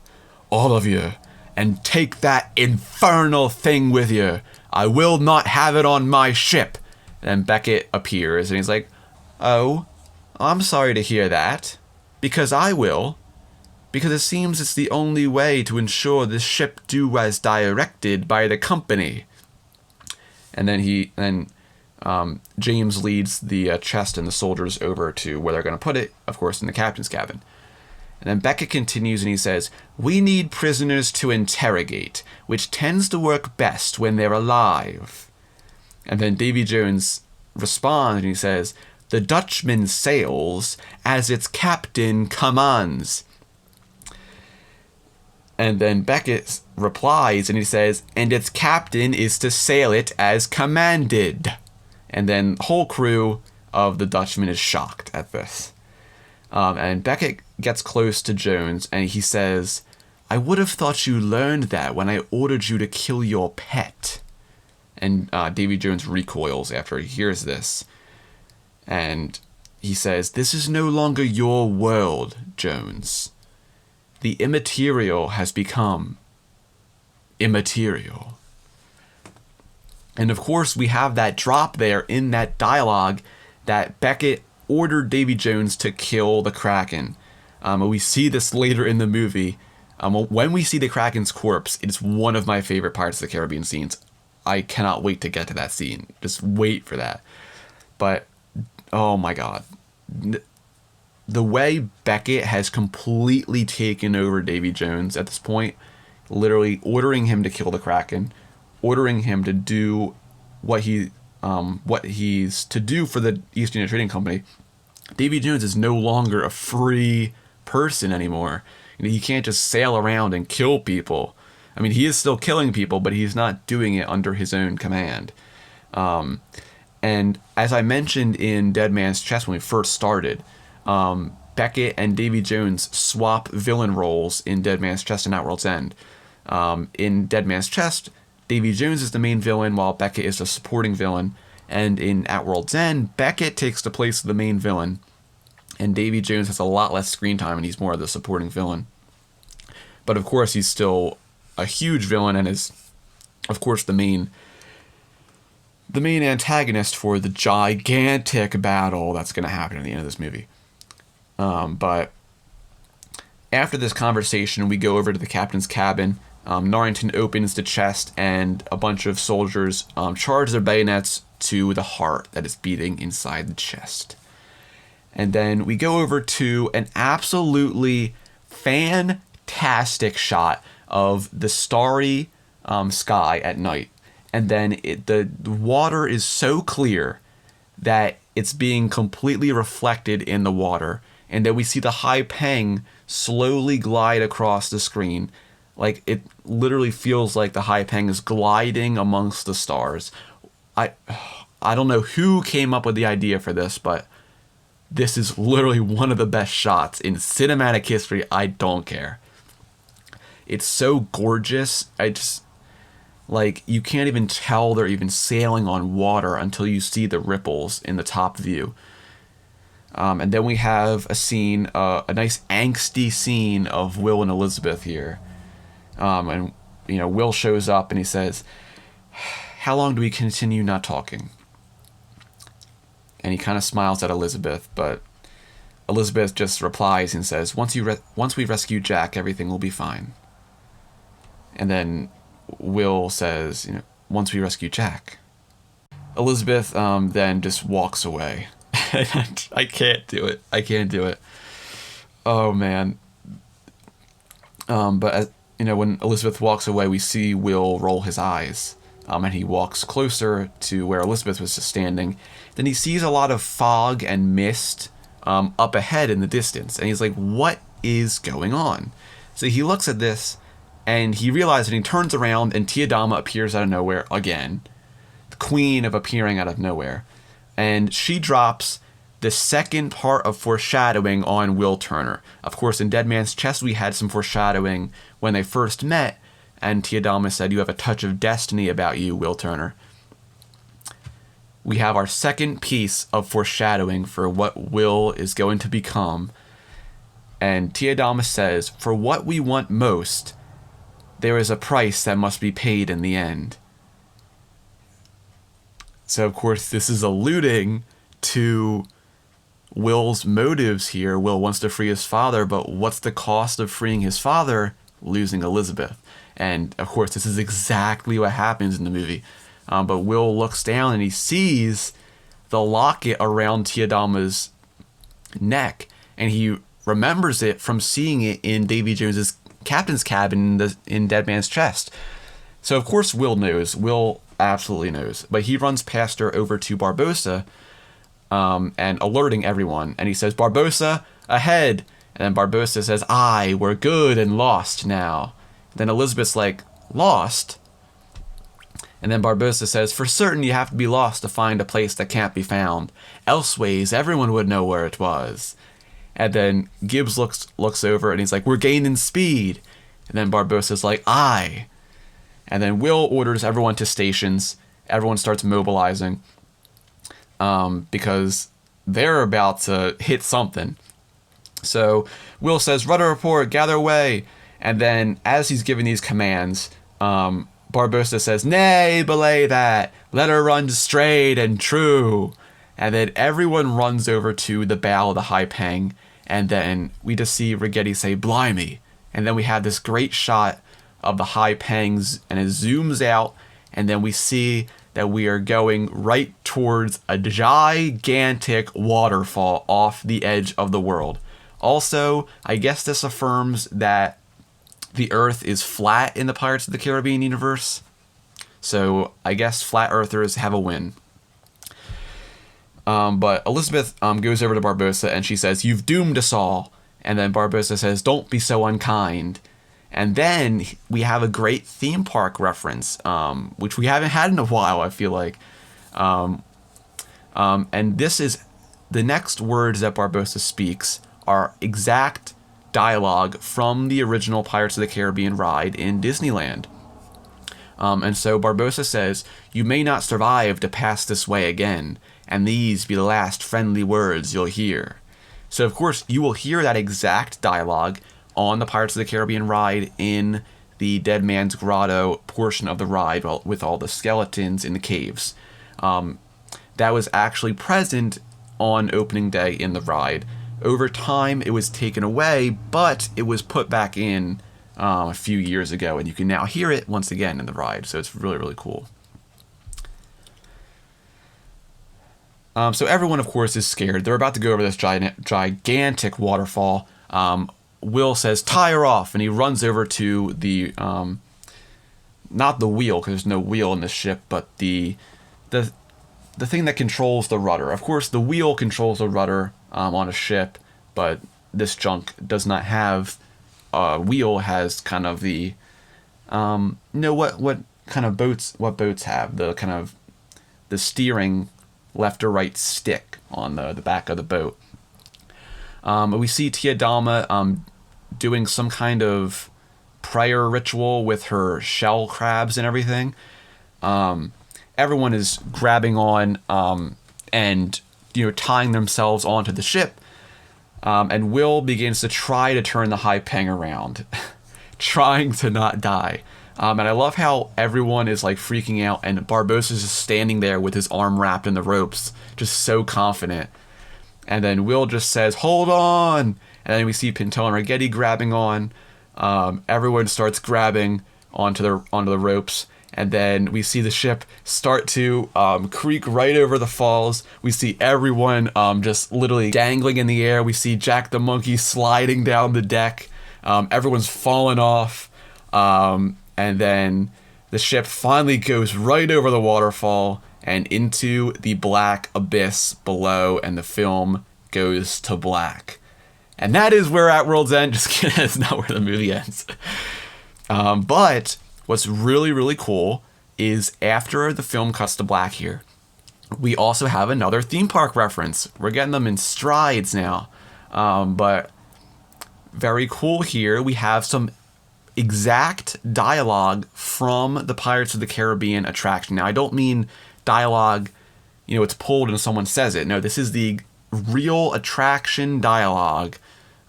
all of you, and take that infernal thing with you. I will not have it on my ship. And then Beckett appears, and he's like, oh, I'm sorry to hear that, because I will, because it seems it's the only way to ensure this ship do as directed by the company. And then James leads the chest and the soldiers over to where they're going to put it, of course, in the captain's cabin. And then Beckett continues, and he says, we need prisoners to interrogate, which tends to work best when they're alive. And then Davy Jones responds, and he says, the Dutchman sails as its captain commands. And then Beckett replies, and he says, and its captain is to sail it as commanded. And then the whole crew of the Dutchman is shocked at this. And Beckett gets close to Jones and he says, "I would have thought you learned that when I ordered you to kill your pet." And Davy Jones recoils after he hears this. And he says, "This is no longer your world, Jones. The immaterial has become immaterial." And of course, we have that drop there in that dialogue that Beckett ordered Davy Jones to kill the Kraken. We see this later in the movie. When we see the Kraken's corpse, it's one of my favorite Pirates of the Caribbean scenes. I cannot wait to get to that scene. Just wait for that. But, oh my god. The way Beckett has completely taken over Davy Jones at this point, literally ordering him to kill the Kraken, ordering him to do what he's to do for the East India Trading Company. Davy Jones is no longer a free person anymore. He can't just sail around and kill people. I mean, he is still killing people, but he's not doing it under his own command. And as I mentioned in Dead Man's Chest when we first started, Beckett and Davy Jones swap villain roles in Dead Man's Chest and Outworld's End. In Dead Man's Chest, Davy Jones is the main villain while Beckett is the supporting villain. And in Outworld's End, Beckett takes the place of the main villain, and Davy Jones has a lot less screen time and he's more of the supporting villain. But of course, he's still a huge villain and is, of course, the main antagonist for the gigantic battle that's going to happen at the end of this movie. But after this conversation, we go over to the captain's cabin. Norrington opens the chest, and a bunch of soldiers charge their bayonets to the heart that is beating inside the chest. And then we go over to an absolutely fantastic shot of the starry sky at night. And then the water is so clear that it's being completely reflected in the water. And then we see the Hai Peng slowly glide across the screen. Like, it literally feels like the Hai Peng is gliding amongst the stars. I don't know who came up with the idea for this, but this is literally one of the best shots in cinematic history. I don't care. It's so gorgeous. You can't even tell they're even sailing on water until you see the ripples in the top view. And then we have a scene, a nice angsty scene of Will and Elizabeth here. And Will shows up and he says, "How long do we continue not talking?" And he kind of smiles at Elizabeth, but Elizabeth just replies and says, once we rescue Jack, everything will be fine." And then Will says, "Once we rescue Jack." Elizabeth then just walks away. I can't do it. Oh, man. But when Elizabeth walks away, we see Will roll his eyes. And he walks closer to where Elizabeth was just standing. Then he sees a lot of fog and mist up ahead in the distance. And he's like, what is going on? So he looks at this, and he realizes, and he turns around, and Tiadama appears out of nowhere again. The queen of appearing out of nowhere. And she drops the second part of foreshadowing on Will Turner. Of course, in Dead Man's Chest, we had some foreshadowing when they first met, and Tiadama said, "You have a touch of destiny about you, Will Turner." We have our second piece of foreshadowing for what Will is going to become. And Tiadama says, "For what we want most, there is a price that must be paid in the end." So, of course, this is alluding to Will's motives here. Will wants to free his father, but what's the cost of freeing his father? Losing Elizabeth. And, of course, this is exactly what happens in the movie. But Will looks down and he sees the locket around Tiadama's neck, and he remembers it from seeing it in Davy Jones's captain's cabin in Dead Man's Chest. So, of course, Will knows. Will absolutely knows. But he runs past her over to Barbossa and alerting everyone. And he says, "Barbossa, ahead!" And then Barbossa says, "Aye, we're good and lost now." Then Elizabeth's like, "Lost?" And then Barbossa says, "For certain you have to be lost to find a place that can't be found. Elseways, everyone would know where it was." And then Gibbs looks over and he's like, we're gaining speed. And then Barbossa's like, aye. And then Will orders everyone to stations. Everyone starts mobilizing because they're about to hit something. So Will says, rudder report, gather away. And then as he's giving these commands, Barbossa says, nay, belay that. Let her run straight and true. And then everyone runs over to the bow of the Hai Peng. And then we just see Rigetti say, blimey. And then we have this great shot of the Hai Pengs, and it zooms out. And then we see that we are going right towards a gigantic waterfall off the edge of the world. Also, I guess this affirms that the Earth is flat in the Pirates of the Caribbean universe. So I guess flat earthers have a win. But Elizabeth goes over to Barbossa and she says, you've doomed us all. And then Barbossa says, don't be so unkind. And then we have a great theme park reference, which we haven't had in a while, I feel like. And this is the next words that Barbossa speaks are exact dialogue from the original Pirates of the Caribbean ride in Disneyland. And so Barbossa says, you may not survive to pass this way again, and these be the last friendly words you'll hear. So, of course, you will hear that exact dialogue on the Pirates of the Caribbean ride in the Dead Man's Grotto portion of the ride with all the skeletons in the caves. That was actually present on opening day in the ride. Over time, it was taken away, but it was put back in a few years ago, and you can now hear it once again in the ride, so it's really, really cool. So everyone, of course, is scared. They're about to go over this gigantic waterfall. Will says, tie her off, and he runs over to the, not the wheel, because there's no wheel in this ship, but the thing that controls the rudder. Of course, the wheel controls the rudder on a ship, but this junk does not have a wheel. Has kind of the, what kind of what boats have? The kind of the steering left or right stick on the back of the boat. We see Tia Dalma doing some kind of prayer ritual with her shell crabs and everything. Everyone is grabbing on and tying themselves onto the ship. And Will begins to try to turn the Hai Peng around, trying to not die. And I love how everyone is like freaking out, and Barbossa's just standing there with his arm wrapped in the ropes, just so confident. And then Will just says, hold on! And then we see Pinto and Rigetti grabbing on. Everyone starts grabbing onto the ropes. And then we see the ship start to creak right over the falls. We see everyone just literally dangling in the air. We see Jack the Monkey sliding down the deck. Everyone's falling off. And then the ship finally goes right over the waterfall and into the black abyss below, and the film goes to black. And that is where At World's End, just kidding, that's not where the movie ends. But what's really, really cool is after the film cuts to black here, we also have another theme park reference. We're getting them in strides now. But very cool here, we have some exact dialogue from the Pirates of the Caribbean attraction. Now, I don't mean dialogue, it's pulled and someone says it. No, this is the real attraction dialogue,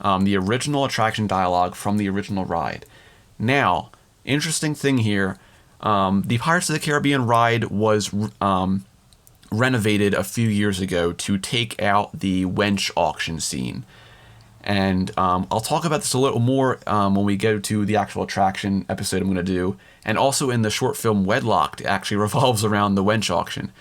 the original attraction dialogue from the original ride. Now, interesting thing here, the Pirates of the Caribbean ride was renovated a few years ago to take out the wench auction scene. And I'll talk about this a little more when we go to the actual attraction episode I'm going to do. And also in the short film Wedlocked, it actually revolves around the wench auction.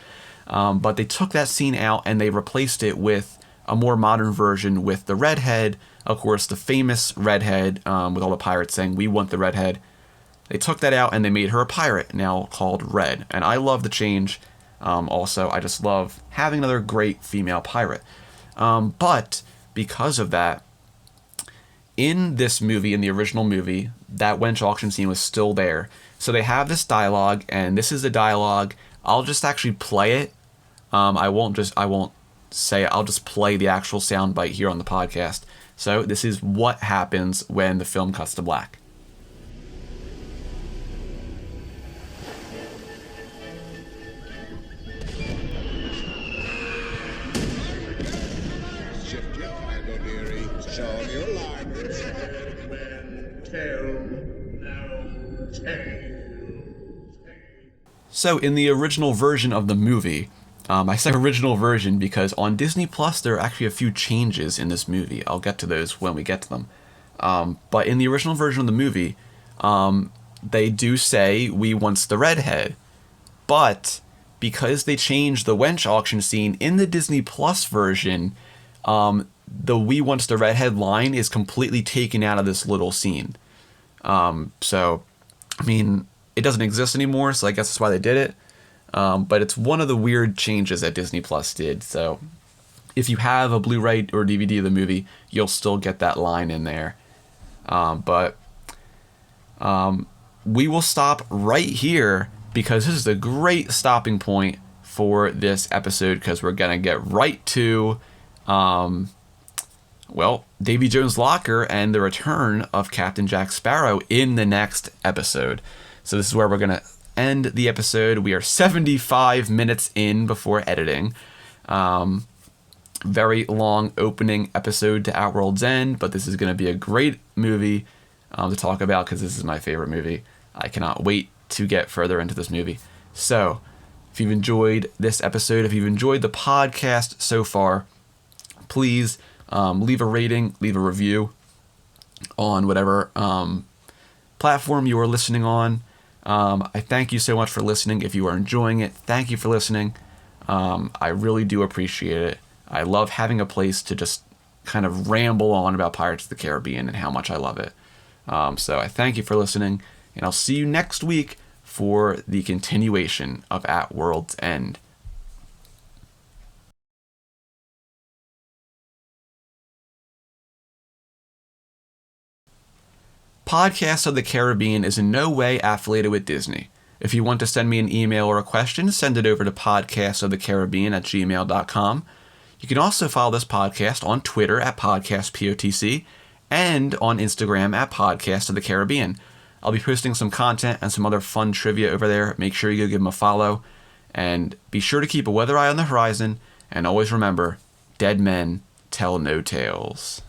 But they took that scene out and they replaced it with a more modern version with the redhead. Of course, the famous redhead with all the pirates saying, we want the redhead. They took that out and they made her a pirate, now called Red. And I love the change. Also, I just love having another great female pirate. But because of that, in this movie, in the original movie, that wench auction scene was still there. So they have this dialogue, and this is the dialogue. I'll just actually play it. I won't just play the actual soundbite here on the podcast. So this is what happens when the film cuts to black. So in the original version of the movie, I say original version because on Disney Plus there are actually a few changes in this movie. I'll get to those when we get to them. But in the original version of the movie, they do say "we wants the redhead," but because they changed the wench auction scene in the Disney Plus version, the "we wants the redhead" line is completely taken out of this little scene. So, I mean, it doesn't exist anymore, so I guess that's why they did it. But it's one of the weird changes that Disney Plus did. So if you have a Blu-ray or DVD of the movie, you'll still get that line in there. But we will stop right here because this is a great stopping point for this episode because we're going to get right to, Davy Jones Locker and the return of Captain Jack Sparrow in the next episode. So this is where we're going to end the episode. We are 75 minutes in before editing. Very long opening episode to Our World's End, but this is going to be a great movie to talk about because this is my favorite movie. I cannot wait to get further into this movie. So if you've enjoyed this episode, if you've enjoyed the podcast so far, please leave a rating, leave a review on whatever platform you are listening on. I thank you so much for listening. If you are enjoying it, thank you for listening. I really do appreciate it. I love having a place to just kind of ramble on about Pirates of the Caribbean and how much I love it. So I thank you for listening, and I'll see you next week for the continuation of At World's End. Podcast of the Caribbean is in no way affiliated with Disney. If you want to send me an email or a question, send it over to podcastofthecaribbean@gmail.com. You can also follow this podcast on Twitter at podcastpotc and on Instagram at Podcast of the Caribbean. I'll be posting some content and some other fun trivia over there. Make sure you go give them a follow. And be sure to keep a weather eye on the horizon. And always remember, dead men tell no tales.